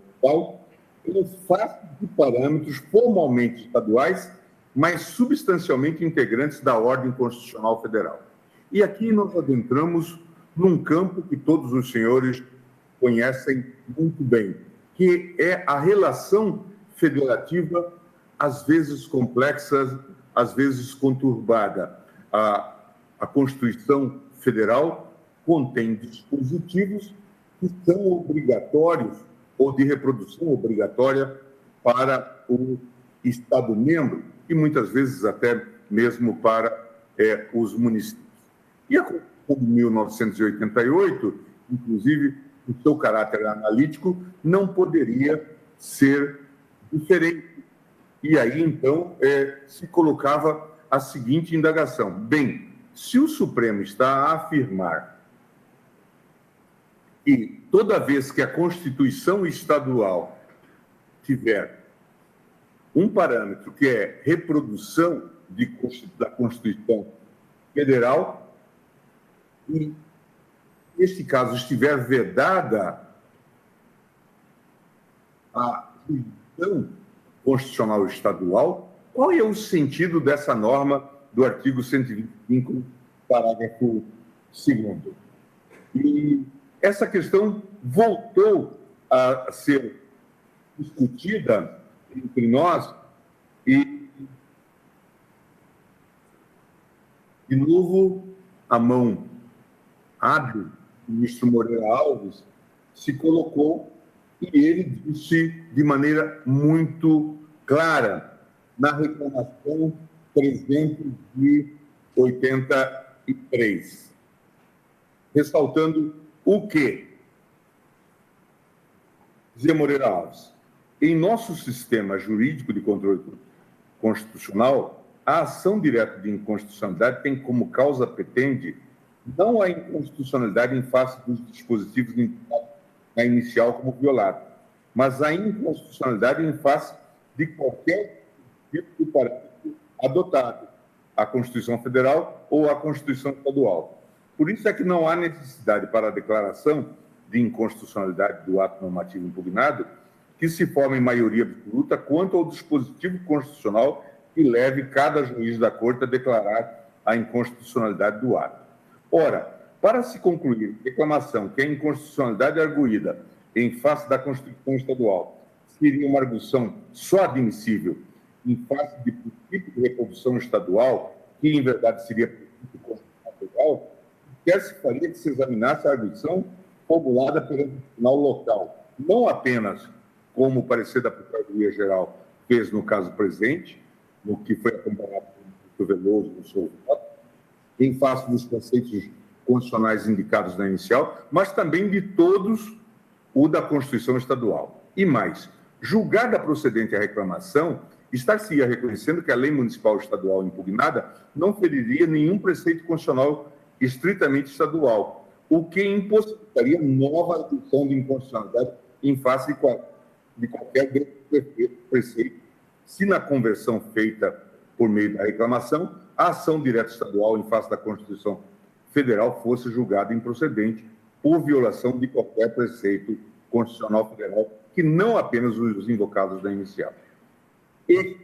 S8: em face de parâmetros formalmente estaduais, mas substancialmente integrantes da ordem constitucional federal. E aqui nós adentramos num campo que todos os senhores conhecem muito bem, que é a relação federativa, às vezes complexa, às vezes conturbada. A Constituição Federal contém dispositivos que são obrigatórios ou de reprodução obrigatória para o Estado-membro e muitas vezes até mesmo para os municípios. E a Constituição de 1988, inclusive, o seu caráter analítico, não poderia ser diferente. E aí, então, se colocava a seguinte indagação. Bem, se o Supremo está a afirmar que toda vez que a Constituição estadual tiver um parâmetro que é reprodução da Constituição Federal, e neste caso estiver vedada a jurisdição constitucional estadual, qual é o sentido dessa norma do artigo 125, parágrafo 2º? E essa questão voltou a ser discutida entre nós e, de novo, a mão hábil do ministro Moreira Alves se colocou e ele disse de maneira muito clara na reclamação 383, ressaltando o quê? Dizia Moreira Alves: em nosso sistema jurídico de controle constitucional, a ação direta de inconstitucionalidade tem como causa petende não a inconstitucionalidade em face dos dispositivos na inicial como violado, mas a inconstitucionalidade em face de qualquer tipo de parâmetro adotado, a Constituição Federal ou a Constituição Estadual. Por isso é que não há necessidade para a declaração de inconstitucionalidade do ato normativo impugnado que se forme maioria absoluta quanto ao dispositivo constitucional que leve cada juiz da Corte a declarar a inconstitucionalidade do ato. Ora, para se concluir reclamação que a inconstitucionalidade arguída em face da Constituição Estadual seria uma arguição só admissível em face de princípio de reprodução estadual, que em verdade seria princípio constitucional federal, quer se faria que se examinasse a arguição formulada pelo Tribunal Local, não apenas como o parecer da Procuradoria-Geral fez no caso presente, no que foi acompanhado pelo Veloso no seu voto, em face dos conceitos constitucionais indicados na inicial, mas também de todos o da Constituição Estadual. E mais, julgada procedente a reclamação, estar-se-ia reconhecendo que a lei municipal estadual impugnada não feriria nenhum preceito constitucional estritamente estadual, o que impossibilitaria nova arguição de inconstitucionalidade em face de qualquer preceito, se na conversão feita por meio da reclamação, a ação direta estadual em face da Constituição Federal fosse julgada improcedente por violação de qualquer preceito constitucional federal, que não apenas os invocados na inicial. E,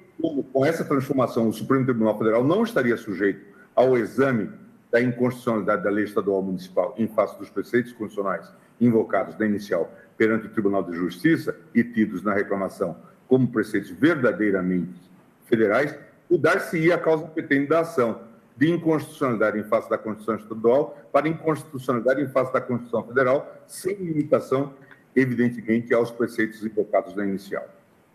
S8: com essa transformação, o Supremo Tribunal Federal não estaria sujeito ao exame da inconstitucionalidade da lei estadual municipal em face dos preceitos constitucionais invocados na inicial perante o Tribunal de Justiça e tidos na reclamação como preceitos verdadeiramente federais, o dar-se-ia a causa petente da ação, de inconstitucionalidade em face da Constituição Estadual para inconstitucionalidade em face da Constituição Federal, sem limitação, evidentemente, aos preceitos invocados na inicial.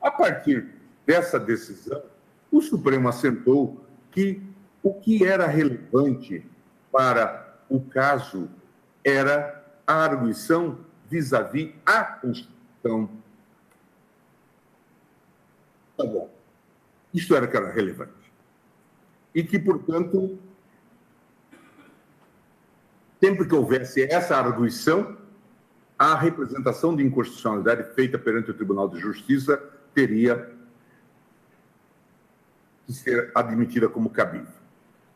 S8: A partir dessa decisão, o Supremo assentou que o que era relevante para o caso era a arguição vis-à-vis a Constituição Estadual. Isto era que era relevante. E que, portanto, sempre que houvesse essa arguição, a representação de inconstitucionalidade feita perante o Tribunal de Justiça teria que ser admitida como cabível.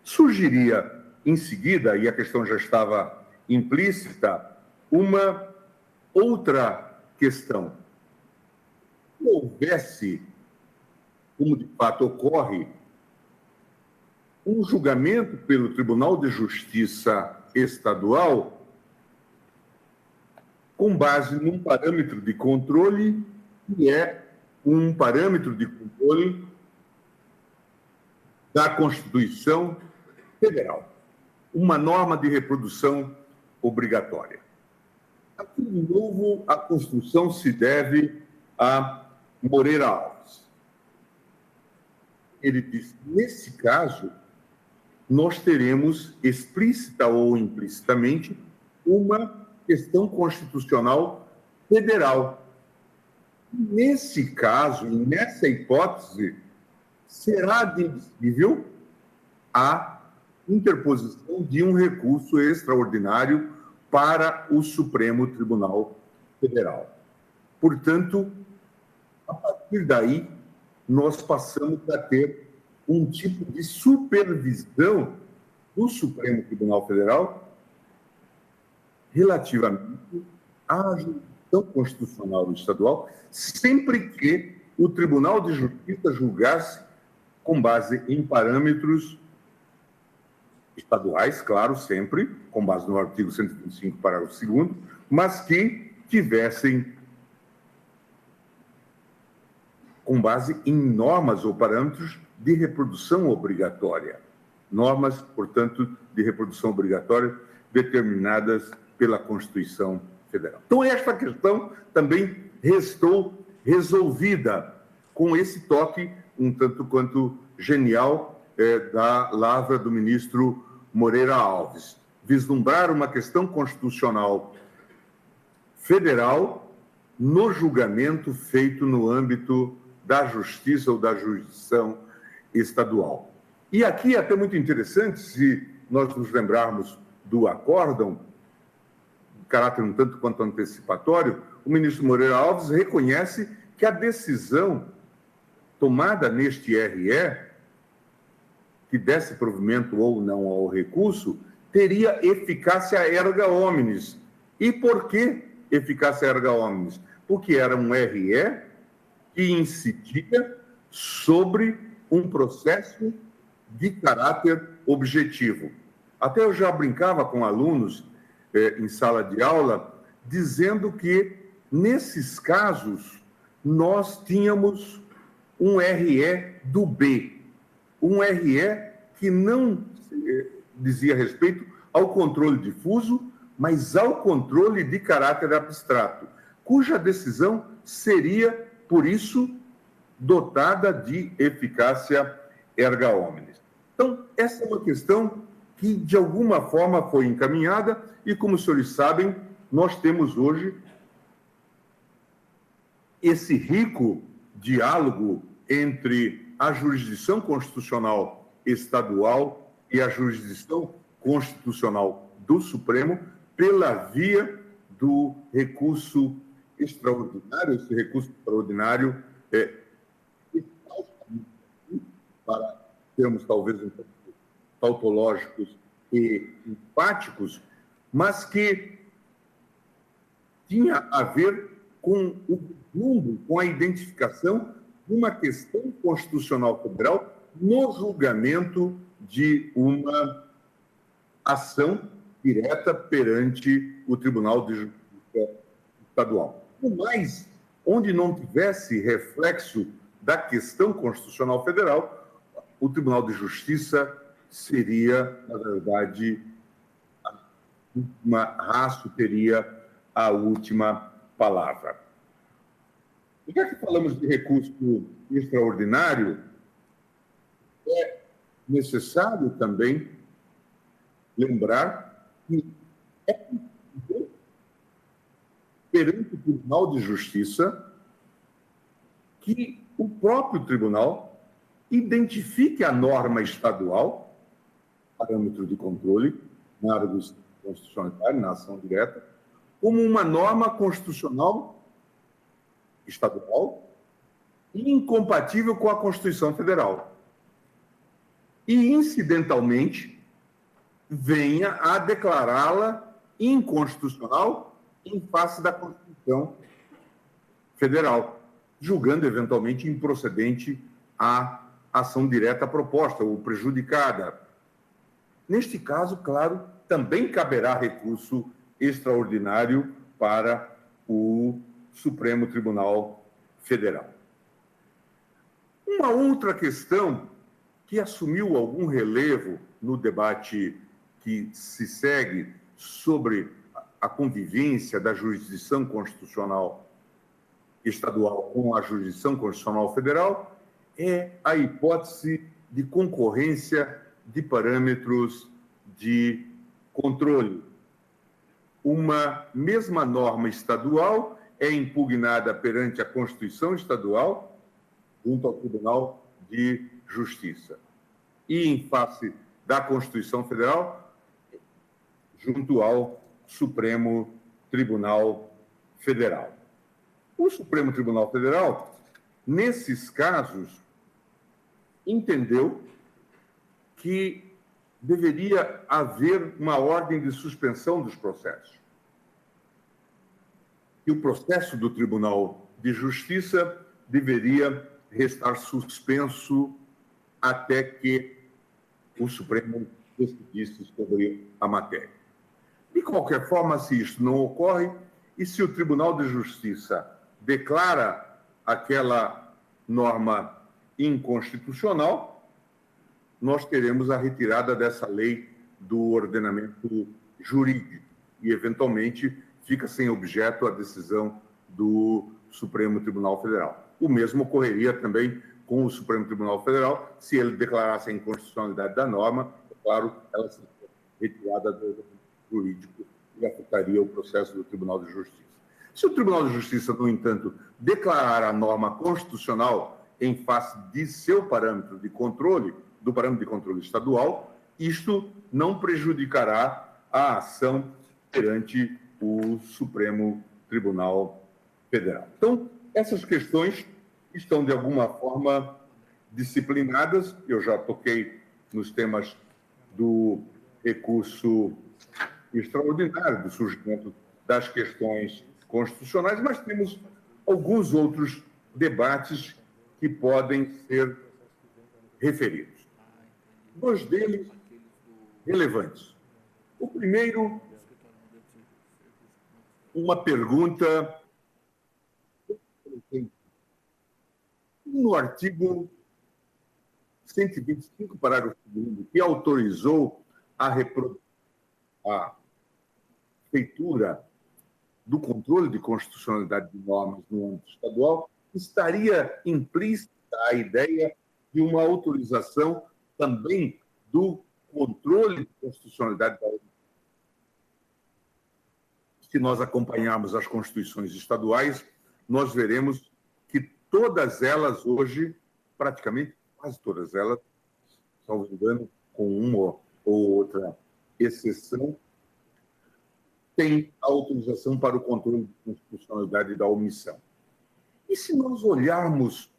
S8: Surgiria, em seguida, e a questão já estava implícita, uma outra questão. Se houvesse, como de fato ocorre, um julgamento pelo Tribunal de Justiça Estadual com base num parâmetro de controle que é um parâmetro de controle da Constituição Federal, uma norma de reprodução obrigatória. Aqui, de novo, a construção se deve a Moreira Alves. Ele diz, nesse caso, nós teremos, explícita ou implicitamente, uma questão constitucional federal. Nesse caso, nessa hipótese, será admissível a interposição de um recurso extraordinário para o Supremo Tribunal Federal. Portanto, a partir daí, nós passamos a ter um tipo de supervisão do Supremo Tribunal Federal relativamente à jurisdição constitucional estadual, sempre que o Tribunal de Justiça julgasse com base em parâmetros estaduais, claro, sempre, com base no artigo 125, parágrafo 2º, mas que tivessem com base em normas ou parâmetros de reprodução obrigatória. Normas, portanto, de reprodução obrigatória determinadas pela Constituição Federal. Então, esta questão também restou resolvida com esse toque um tanto quanto genial da lavra do ministro Moreira Alves. Vislumbrar uma questão constitucional federal no julgamento feito no âmbito da justiça ou da jurisdição estadual. E aqui é até muito interessante, se nós nos lembrarmos do acórdão, de caráter um tanto quanto antecipatório, o ministro Moreira Alves reconhece que a decisão tomada neste RE, que desse provimento ou não ao recurso, teria eficácia erga omnes. E por que eficácia erga omnes? Porque era um RE que incidia sobre um processo de caráter objetivo. Até eu já brincava com alunos em sala de aula, dizendo que, nesses casos, nós tínhamos um RE do B, um RE que não dizia respeito ao controle difuso, mas ao controle de caráter abstrato, cuja decisão seria, por isso, dotada de eficácia erga omnes. Então, essa é uma questão que, de alguma forma, foi encaminhada e, como os senhores sabem, nós temos hoje esse rico diálogo entre a jurisdição constitucional estadual e a jurisdição constitucional do Supremo pela via do recurso extraordinário. Esse recurso extraordinário para termos talvez um pouco tautológicos e empáticos, mas que tinha a ver com o rumo, com a identificação de uma questão constitucional federal no julgamento de uma ação direta perante o Tribunal de Justiça Estadual. O mais onde não tivesse reflexo da questão constitucional federal, o Tribunal de Justiça seria, na verdade, uma raça teria a última palavra. Já que falamos de recurso extraordinário, é necessário também lembrar que é possível, perante o Tribunal de Justiça, que o próprio tribunal identifique a norma estadual, parâmetro de controle, na área do constitucionalidade, na ação direta, como uma norma constitucional estadual e incompatível com a Constituição Federal. E, incidentalmente, venha a declará-la inconstitucional em face da Constituição Federal, julgando eventualmente improcedente a ação direta proposta ou prejudicada. Neste caso, claro, também caberá recurso extraordinário para o Supremo Tribunal Federal. Uma outra questão que assumiu algum relevo no debate que se segue sobre a convivência da jurisdição constitucional estadual com a jurisdição constitucional federal é a hipótese de concorrência de parâmetros de controle. Uma mesma norma estadual é impugnada perante a Constituição Estadual, junto ao Tribunal de Justiça. E, em face da Constituição Federal, junto ao Supremo Tribunal Federal. O Supremo Tribunal Federal, nesses casos, entendeu que deveria haver uma ordem de suspensão dos processos. Que o processo do Tribunal de Justiça deveria restar suspenso até que o Supremo decidisse sobre a matéria. De qualquer forma, se isso não ocorre, e se o Tribunal de Justiça declara aquela norma inconstitucional, nós teremos a retirada dessa lei do ordenamento jurídico e, eventualmente, fica sem objeto a decisão do Supremo Tribunal Federal. O mesmo ocorreria também com o Supremo Tribunal Federal, se ele declarasse a inconstitucionalidade da norma, é claro, ela seria retirada do ordenamento jurídico e afetaria o processo do Tribunal de Justiça. Se o Tribunal de Justiça, no entanto, declarar a norma constitucional em face de seu parâmetro de controle, do parâmetro de controle estadual, isto não prejudicará a ação perante o Supremo Tribunal Federal. Então, essas questões estão, de alguma forma, disciplinadas. Eu já toquei nos temas do recurso extraordinário, do surgimento das questões constitucionais, mas temos alguns outros debates que podem ser referidos. Dois deles relevantes. O primeiro, uma pergunta no artigo 125, parágrafo 2º, que autorizou a feitura do controle de constitucionalidade de normas no âmbito estadual, estaria implícita a ideia de uma autorização também do controle de constitucionalidade da União. Se nós acompanharmos as constituições estaduais, nós veremos que todas elas hoje, praticamente quase todas elas, salvo engano, com uma ou outra exceção, tem a autorização para o controle de constitucionalidade da omissão. E se nós olharmos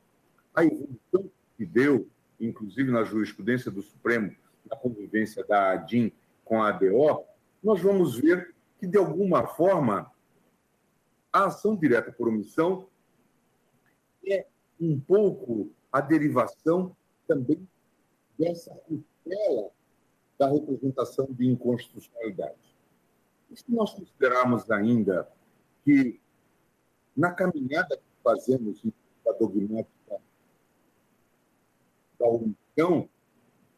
S8: a evolução que deu, inclusive na jurisprudência do Supremo, na convivência da ADIM com a ADO, nós vamos ver que, de alguma forma, a ação direta por omissão é um pouco a derivação também dessa tutela da representação de inconstitucionalidade. E se nós considerarmos ainda que, na caminhada que fazemos a dogmática da omissão,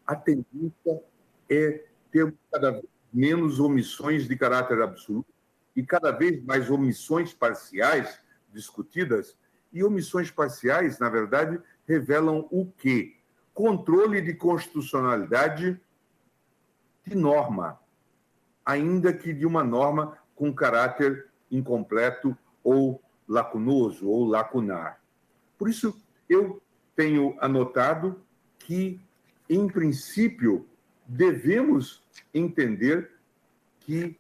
S8: a tendência é ter cada vez menos omissões de caráter absoluto e cada vez mais omissões parciais discutidas. E omissões parciais, na verdade, revelam o quê? Controle de constitucionalidade de norma, ainda que de uma norma com caráter incompleto ou lacunoso ou lacunar. Por isso, eu tenho anotado que, em princípio, devemos entender que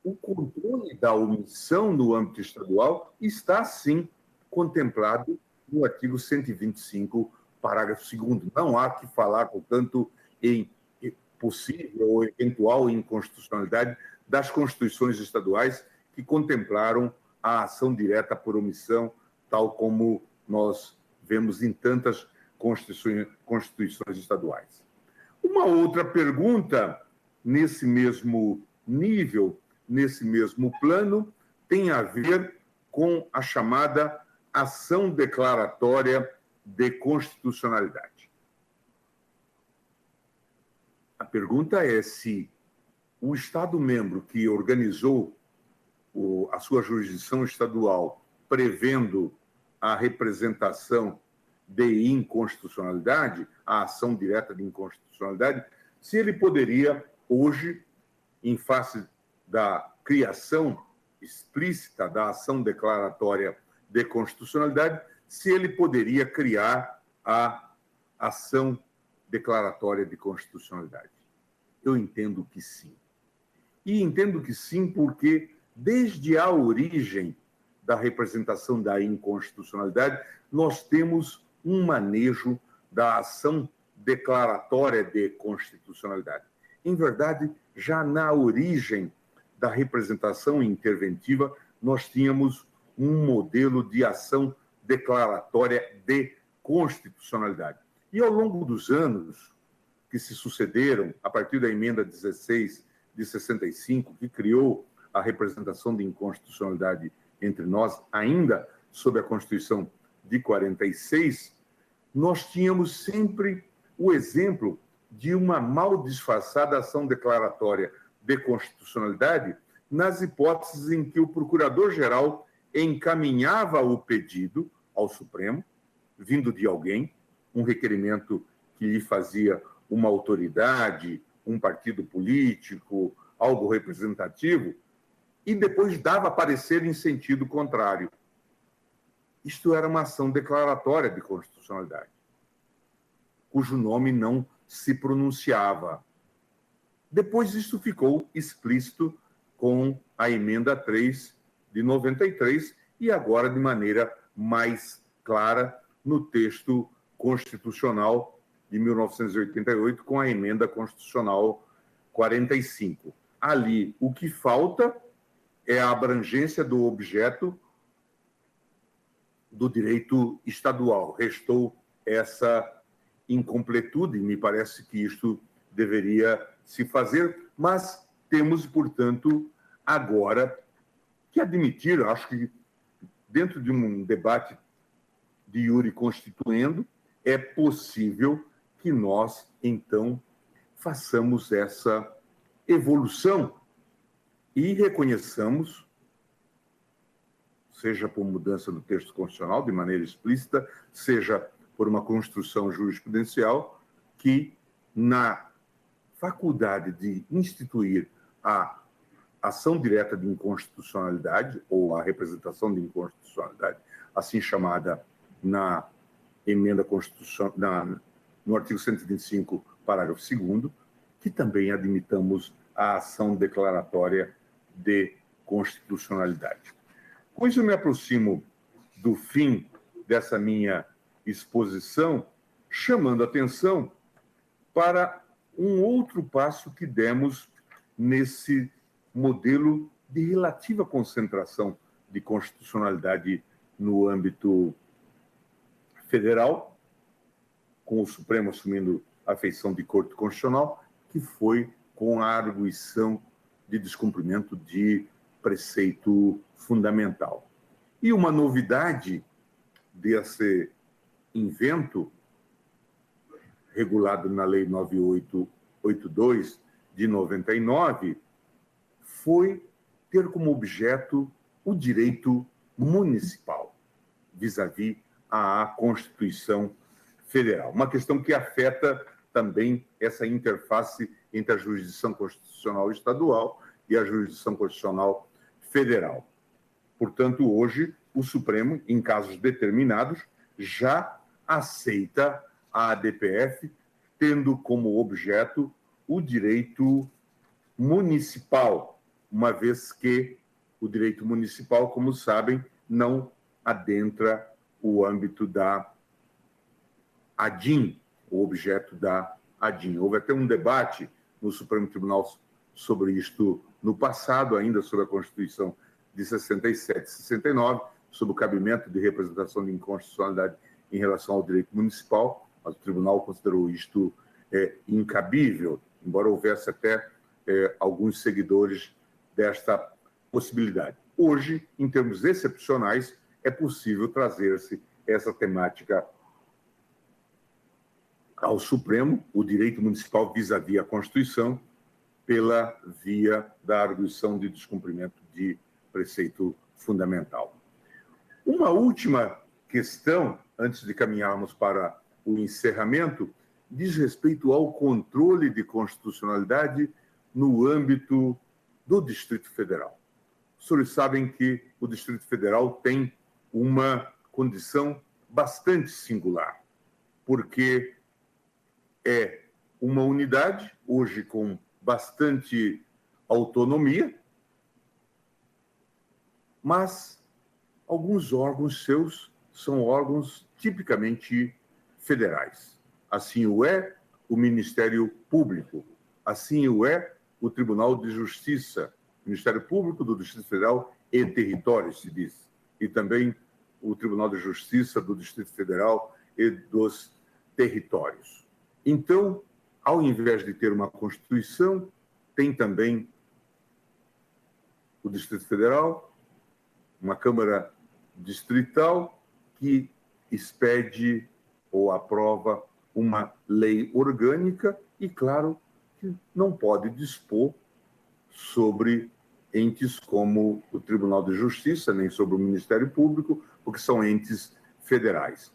S8: o controle da omissão no âmbito estadual está, sim, contemplado no artigo 125, parágrafo 2º. Não há que falar, portanto, em possível ou eventual inconstitucionalidade das constituições estaduais que contemplaram a ação direta por omissão, tal como nós vemos em tantas constituições estaduais. Uma outra pergunta, nesse mesmo nível, nesse mesmo plano, tem a ver com a chamada ação declaratória de constitucionalidade. A pergunta é se o Estado-membro que organizou a sua jurisdição estadual prevendo a representação de inconstitucionalidade, a ação direta de inconstitucionalidade, se ele poderia, hoje, em face da criação explícita da ação declaratória de constitucionalidade, se ele poderia criar a ação declaratória de constitucionalidade. Eu entendo que sim. E entendo que sim porque, desde a origem da representação da inconstitucionalidade, nós temos um manejo da ação declaratória de constitucionalidade. Em verdade, já na origem da representação interventiva, nós tínhamos um modelo de ação declaratória de constitucionalidade. E ao longo dos anos que se sucederam, a partir da emenda 16 de 65, que criou a representação de inconstitucionalidade entre nós, ainda sob a Constituição de 46, nós tínhamos sempre o exemplo de uma mal disfarçada ação declaratória de constitucionalidade nas hipóteses em que o procurador-geral encaminhava o pedido ao Supremo, vindo de alguém, um requerimento que lhe fazia uma autoridade, um partido político, algo representativo, e depois dava parecer em sentido contrário. Isto era uma ação declaratória de constitucionalidade, cujo nome não se pronunciava. Depois isso ficou explícito com a emenda 3 de 93 e agora de maneira mais clara no texto constitucional de 1988 com a emenda constitucional 45. Ali, o que falta é a abrangência do objeto do direito estadual. Restou essa incompletude, e me parece que isto deveria se fazer, mas temos, portanto, agora que admitir, acho que dentro de um debate de iure constituendo, é possível que nós, então, façamos essa evolução e reconheçamos, seja por mudança no texto constitucional, de maneira explícita, seja por uma construção jurisprudencial, que na faculdade de instituir a ação direta de inconstitucionalidade, ou a representação de inconstitucionalidade, assim chamada na emenda constitucional, no artigo 125, parágrafo 2º, que também admitamos a ação declaratória de constitucionalidade. Com isso, eu me aproximo do fim dessa minha exposição, chamando a atenção para um outro passo que demos nesse modelo de relativa concentração de constitucionalidade no âmbito federal, com o Supremo assumindo a feição de Corte Constitucional, que foi com a arguição de descumprimento de preceito fundamental. E uma novidade desse invento, regulado na Lei 9882 de 99, foi ter como objeto o direito municipal, vis-à-vis à Constituição Federal. Uma questão que afeta também essa interface entre a jurisdição constitucional estadual e a jurisdição constitucional federal. Portanto, hoje, o Supremo, em casos determinados, já aceita a ADPF, tendo como objeto o direito municipal, uma vez que o direito municipal, como sabem, não adentra o âmbito da ADIM, o objeto da ADIM. Houve até um debate no Supremo Tribunal sobre isto no passado, ainda sobre a Constituição de 67 e 69, sobre o cabimento de representação de inconstitucionalidade em relação ao direito municipal, mas o tribunal considerou isto incabível, embora houvesse até alguns seguidores desta possibilidade. Hoje, em termos excepcionais, é possível trazer-se essa temática ao Supremo, o direito municipal vis-à-vis a Constituição, pela via da arguição de descumprimento de preceito fundamental. Uma última questão, antes de caminharmos para o encerramento, diz respeito ao controle de constitucionalidade no âmbito do Distrito Federal. Os senhores sabem que o Distrito Federal tem uma condição bastante singular, porque é uma unidade, hoje com bastante autonomia, mas alguns órgãos seus são órgãos tipicamente federais. Assim o é o Ministério Público, assim o é o Tribunal de Justiça, Ministério Público do Distrito Federal e Territórios, se diz, e também o Tribunal de Justiça do Distrito Federal e dos Territórios. Então, ao invés de ter uma Constituição, tem também o Distrito Federal, uma Câmara Distrital que expede ou aprova uma lei orgânica e, claro, que não pode dispor sobre entes como o Tribunal de Justiça, nem sobre o Ministério Público, porque são entes federais.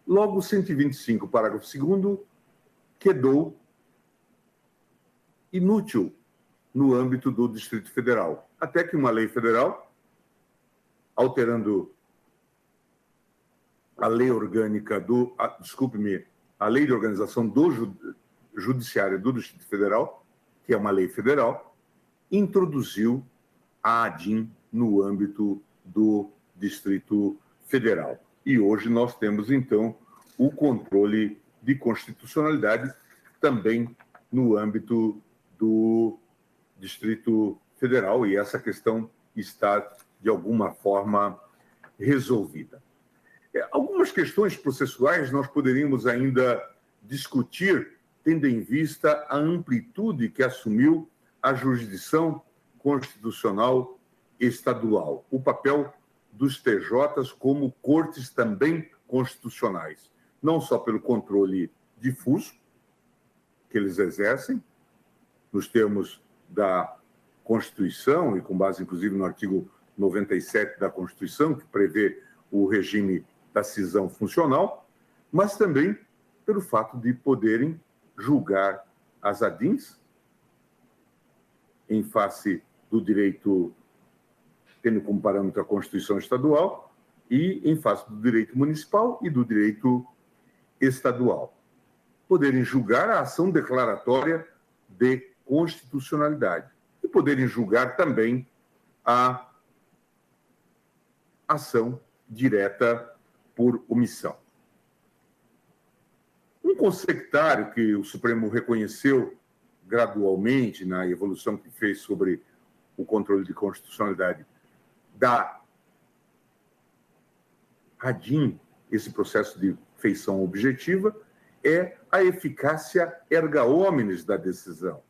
S8: Logo, 125, parágrafo 2º, quedou inútil no âmbito do Distrito Federal, até que uma lei federal, alterando a lei orgânica a lei de organização do Judiciário do Distrito Federal, que é uma lei federal, introduziu a ADIM no âmbito do Distrito Federal. E hoje nós temos, então, o controle de constitucionalidade também no âmbito do Distrito Federal, e essa questão está, de alguma forma, resolvida. Algumas questões processuais nós poderíamos ainda discutir, tendo em vista a amplitude que assumiu a jurisdição constitucional estadual, o papel dos TJs como cortes também constitucionais, não só pelo controle difuso que eles exercem, nos termos da Constituição, e com base, inclusive, no artigo 97 da Constituição, que prevê o regime da cisão funcional, mas também pelo fato de poderem julgar as ADIMs em face do direito, tendo como parâmetro a Constituição Estadual, e em face do direito municipal e do direito estadual. Poderem julgar a ação declaratória de constitucionalidade e poderem julgar também a ação direta por omissão. Um consectário que o Supremo reconheceu gradualmente na evolução que fez sobre o controle de constitucionalidade da ADIM, esse processo de feição objetiva, é a eficácia erga omnes da decisão.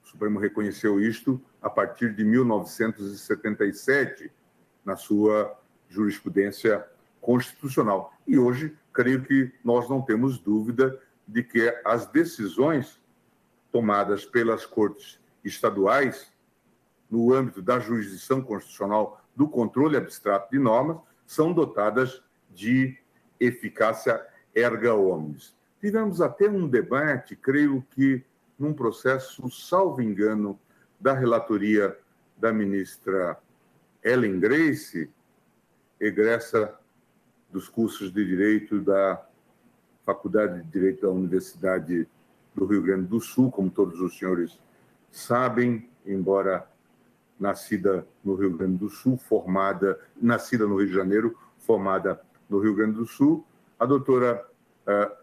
S8: O Supremo reconheceu isto a partir de 1977, na sua jurisprudência constitucional. E hoje, creio que nós não temos dúvida de que as decisões tomadas pelas cortes estaduais no âmbito da jurisdição constitucional do controle abstrato de normas são dotadas de eficácia erga omnes. Tivemos até um debate, creio que num processo, salvo engano, da relatoria da ministra Ellen Grace, egressa dos cursos de Direito da Faculdade de Direito da Universidade do Rio Grande do Sul, como todos os senhores sabem, embora nascida no Rio Grande do Sul, nascida no Rio de Janeiro, formada no Rio Grande do Sul, a doutora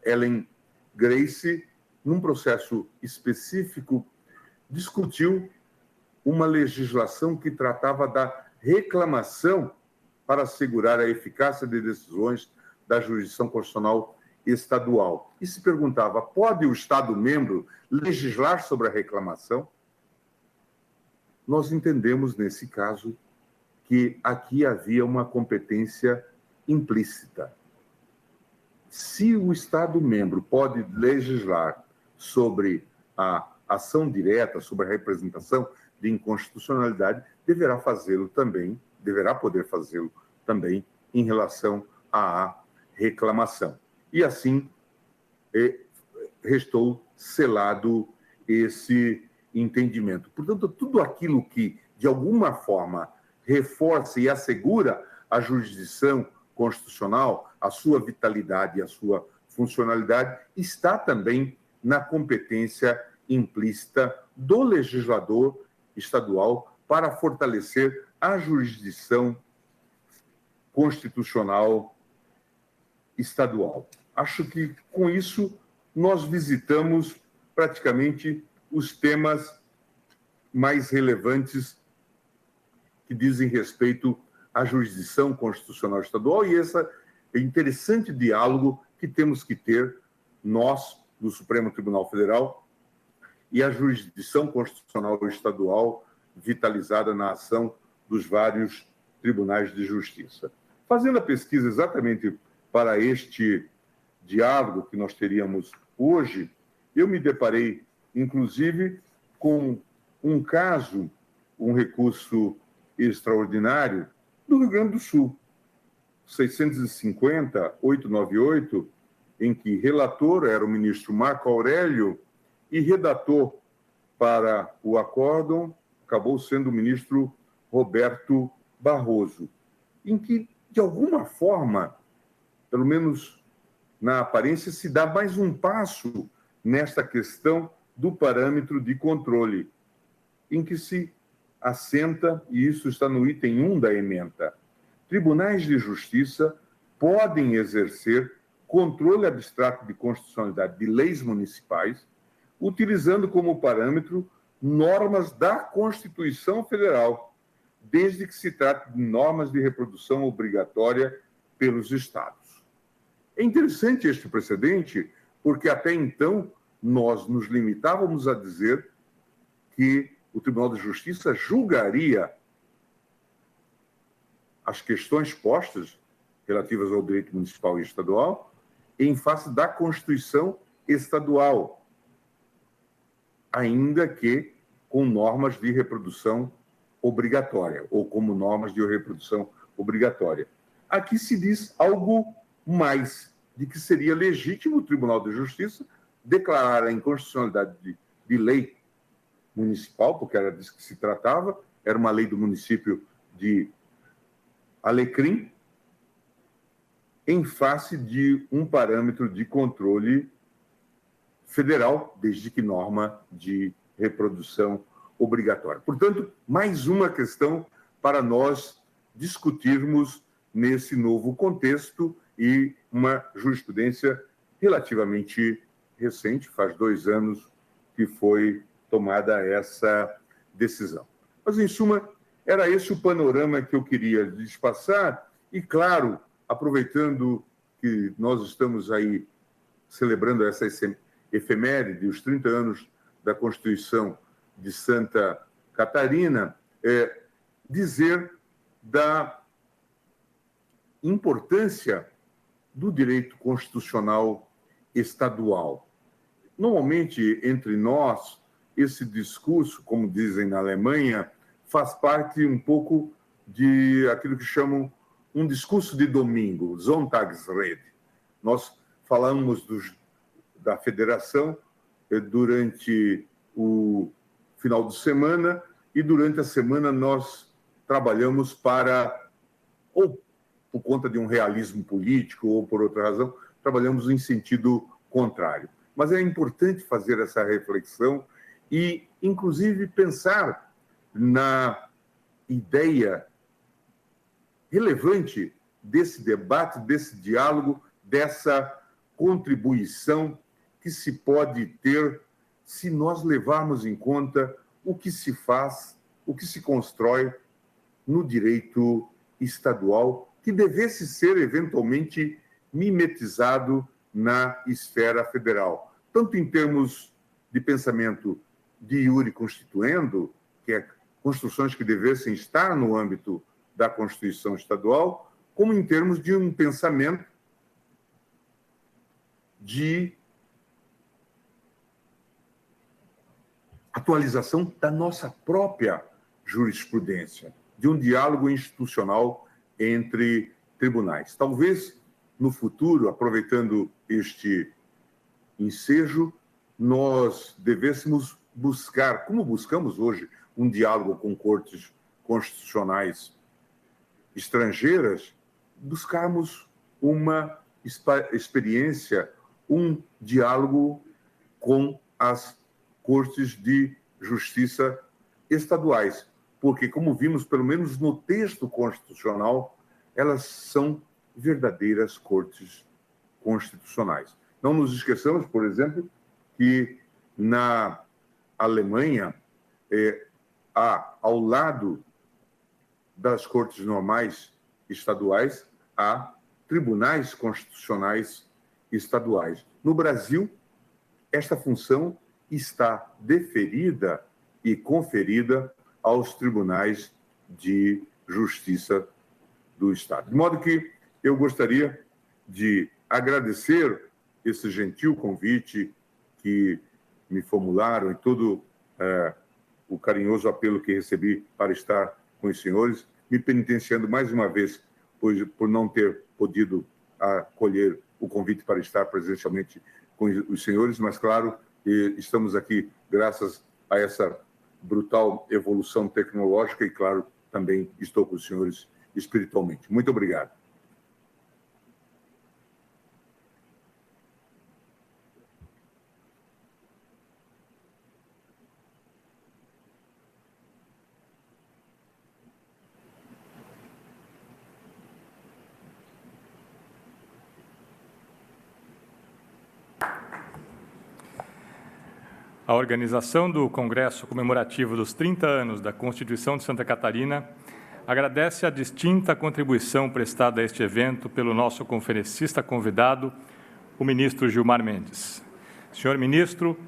S8: Ellen Grace, num processo específico, discutiu uma legislação que tratava da reclamação para assegurar a eficácia de decisões da jurisdição constitucional estadual. E se perguntava, pode o Estado-membro legislar sobre a reclamação? Nós entendemos, nesse caso, que aqui havia uma competência implícita. Se o Estado-membro pode legislar sobre a ação direta, sobre a representação de inconstitucionalidade, deverá poder fazê-lo também em relação à reclamação. E assim restou selado esse entendimento. Portanto, tudo aquilo que, de alguma forma, reforça e assegura a jurisdição constitucional, a sua vitalidade e a sua funcionalidade, está também na competência implícita do legislador estadual para fortalecer a jurisdição constitucional estadual. Acho que, com isso, nós visitamos praticamente os temas mais relevantes que dizem respeito à jurisdição constitucional estadual e esse interessante diálogo que temos que ter nós, do Supremo Tribunal Federal, e a jurisdição constitucional estadual vitalizada na ação dos vários tribunais de justiça. Fazendo a pesquisa exatamente para este diálogo que nós teríamos hoje, eu me deparei, inclusive, com um caso, um recurso extraordinário do Rio Grande do Sul, 650-898, em que relator era o ministro Marco Aurélio e redator para o acórdão acabou sendo o ministro Roberto Barroso, em que, de alguma forma, pelo menos na aparência, se dá mais um passo nesta questão do parâmetro de controle, em que se assenta, e isso está no item 1 da ementa, tribunais de justiça podem exercer controle abstrato de constitucionalidade de leis municipais, utilizando como parâmetro normas da Constituição Federal, desde que se trate de normas de reprodução obrigatória pelos Estados. É interessante este precedente, porque até então nós nos limitávamos a dizer que o Tribunal de Justiça julgaria as questões postas relativas ao direito municipal e estadual em face da Constituição estadual, ainda que com normas de reprodução obrigatória, ou como normas de reprodução obrigatória. Aqui se diz algo mais, de que seria legítimo o Tribunal de Justiça declarar a inconstitucionalidade de lei municipal, porque era disso que se tratava, era uma lei do município de Alecrim, em face de um parâmetro de controle federal, desde que norma de reprodução obrigatória. Portanto, mais uma questão para nós discutirmos nesse novo contexto e uma jurisprudência relativamente recente, faz 2 anos que foi tomada essa decisão. Mas, em suma, era esse o panorama que eu queria lhes passar e, claro, aproveitando que nós estamos aí celebrando essa efeméride, os 30 anos da Constituição de Santa Catarina, dizer da importância do direito constitucional estadual. Normalmente, entre nós, esse discurso, como dizem na Alemanha, faz parte um pouco de aquilo que chamam um discurso de domingo, Sonntagsrede. Nós falamos da federação durante o final de semana e durante a semana nós trabalhamos ou por conta de um realismo político ou por outra razão, trabalhamos em sentido contrário. Mas é importante fazer essa reflexão e, inclusive, pensar na ideia relevante desse debate, desse diálogo, dessa contribuição que se pode ter se nós levarmos em conta o que se faz, o que se constrói no direito estadual, que devesse ser eventualmente mimetizado na esfera federal, tanto em termos de pensamento de iure constituendo, que é construções que devessem estar no âmbito da Constituição estadual, como em termos de um pensamento de atualização da nossa própria jurisprudência, de um diálogo institucional entre tribunais. Talvez, no futuro, aproveitando este ensejo, nós devêssemos buscar, como buscamos hoje, um diálogo com cortes constitucionais estrangeiras, buscarmos uma experiência, um diálogo com as cortes de justiça estaduais, porque, como vimos, pelo menos no texto constitucional, elas são verdadeiras cortes constitucionais. Não nos esqueçamos, por exemplo, que na Alemanha, ao lado das cortes normais estaduais, há tribunais constitucionais estaduais. No Brasil, esta função está deferida e conferida aos tribunais de justiça do Estado. De modo que eu gostaria de agradecer esse gentil convite que me formularam e todo o carinhoso apelo que recebi para estar com os senhores, me penitenciando mais uma vez por não ter podido acolher o convite para estar presencialmente com os senhores, mas, claro, estamos aqui graças a essa brutal evolução tecnológica e, claro, também estou com os senhores espiritualmente. Muito obrigado.
S7: A organização do Congresso Comemorativo dos 30 anos da Constituição de Santa Catarina agradece a distinta contribuição prestada a este evento pelo nosso conferencista convidado, o ministro Gilmar Mendes. Senhor ministro,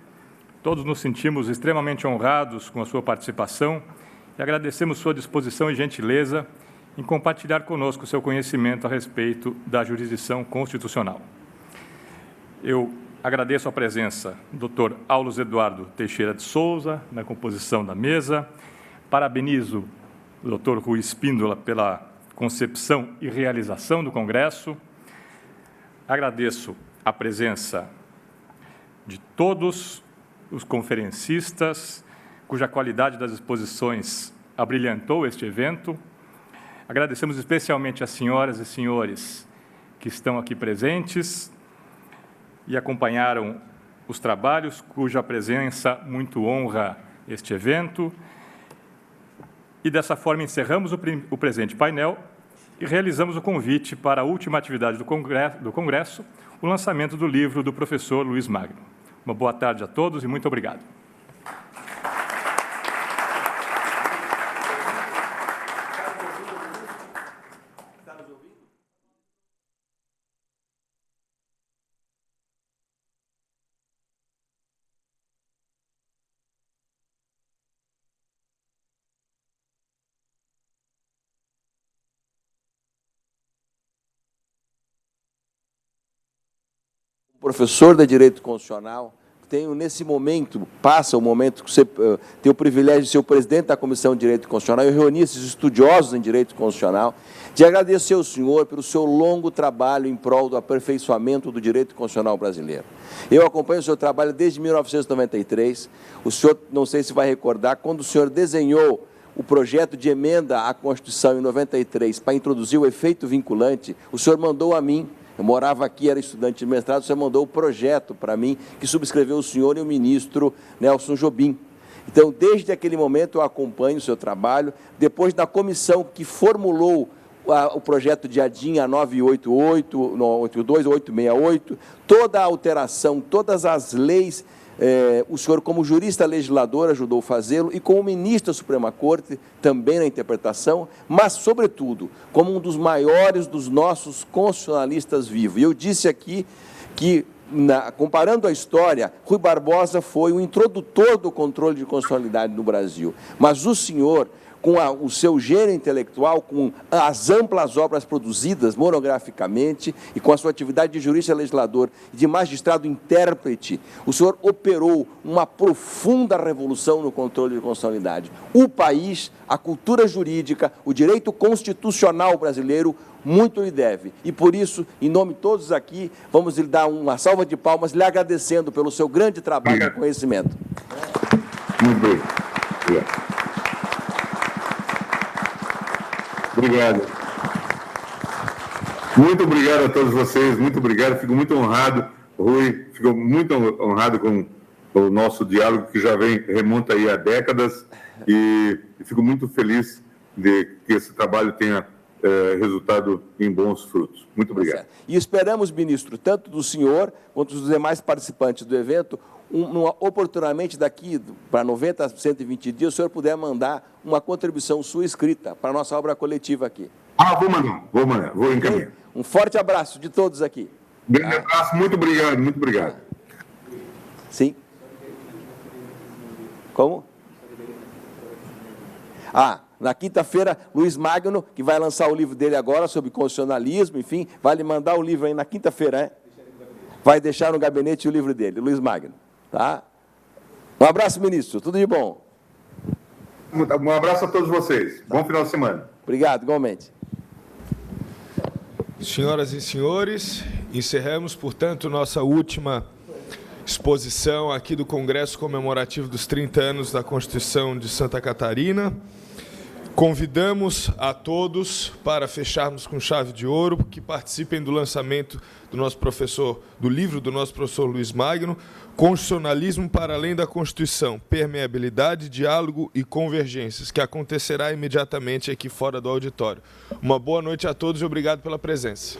S7: todos nos sentimos extremamente honrados com a sua participação e agradecemos sua disposição e gentileza em compartilhar conosco seu conhecimento a respeito da jurisdição constitucional. Eu agradeço a presença do Dr. Aulos Eduardo Teixeira de Souza na composição da mesa. Parabenizo o Dr. Rui Espíndola pela concepção e realização do Congresso. Agradeço a presença de todos os conferencistas, cuja qualidade das exposições abrilhantou este evento. Agradecemos especialmente às senhoras e senhores que estão aqui presentes e acompanharam os trabalhos, cuja presença muito honra este evento. E, dessa forma, encerramos o presente painel e realizamos o convite para a última atividade do Congresso, o lançamento do livro do professor Luiz Magno. Uma boa tarde a todos e muito obrigado.
S9: professor de Direito Constitucional, tenho nesse momento, passa o momento que você tem o privilégio de ser o presidente da Comissão de Direito Constitucional, eu reuni esses estudiosos em Direito Constitucional, de agradecer ao senhor pelo seu longo trabalho em prol do aperfeiçoamento do direito constitucional brasileiro. Eu acompanho o seu trabalho desde 1993, o senhor, não sei se vai recordar, quando o senhor desenhou o projeto de emenda à Constituição em 93 para introduzir o efeito vinculante, o senhor mandou a mim, eu morava aqui, era estudante de mestrado, o senhor mandou o projeto para mim, que subscreveu o senhor e o ministro Nelson Jobim. Então, desde aquele momento, eu acompanho o seu trabalho. Depois da comissão que formulou o projeto de ADIM, a 988, 82, 868, toda a alteração, todas as leis, o senhor, como jurista legislador, ajudou a fazê-lo, e como ministro da Suprema Corte, também na interpretação, mas, sobretudo, como um dos maiores dos nossos constitucionalistas vivos. E eu disse aqui que, comparando a história, Rui Barbosa foi o introdutor do controle de constitucionalidade no Brasil, mas o senhor, com o seu gênio intelectual, com as amplas obras produzidas monograficamente e com a sua atividade de jurista legislador e de magistrado intérprete, o senhor operou uma profunda revolução no controle de constitucionalidade. O país, a cultura jurídica, o direito constitucional brasileiro muito lhe deve. E por isso, em nome de todos aqui, vamos lhe dar uma salva de palmas, lhe agradecendo pelo seu grande trabalho e conhecimento.
S8: Muito bem. Obrigado. Muito obrigado a todos vocês, muito obrigado, fico muito honrado, Rui, fico muito honrado com o nosso diálogo, que já remonta aí a décadas, e fico muito feliz de que esse trabalho tenha resultado em bons frutos. Muito obrigado.
S9: E esperamos, ministro, tanto do senhor quanto dos demais participantes do evento, oportunamente daqui para 90 a 120 dias, o senhor puder mandar uma contribuição sua escrita para a nossa obra coletiva aqui.
S8: Vou encaminhar.
S9: Um forte abraço de todos aqui.
S8: Grande abraço, muito obrigado, muito obrigado.
S9: Sim. Como? Na quinta-feira, Luiz Magno, que vai lançar o livro dele agora sobre constitucionalismo, enfim, vai lhe mandar o livro aí na quinta-feira, vai deixar no gabinete o livro dele, Luiz Magno. Tá? Um abraço, ministro. Tudo de bom.
S8: Um abraço a todos vocês. Bom final de semana.
S9: Obrigado, igualmente.
S1: Senhoras e senhores, encerramos, portanto, nossa última exposição aqui do Congresso Comemorativo dos 30 anos da Constituição de Santa Catarina. Convidamos a todos para fecharmos com chave de ouro, que participem do lançamento do livro do nosso professor Luiz Magno, Constitucionalismo para além da Constituição, Permeabilidade, Diálogo e Convergências, que acontecerá imediatamente aqui fora do auditório. Uma boa noite a todos e obrigado pela presença.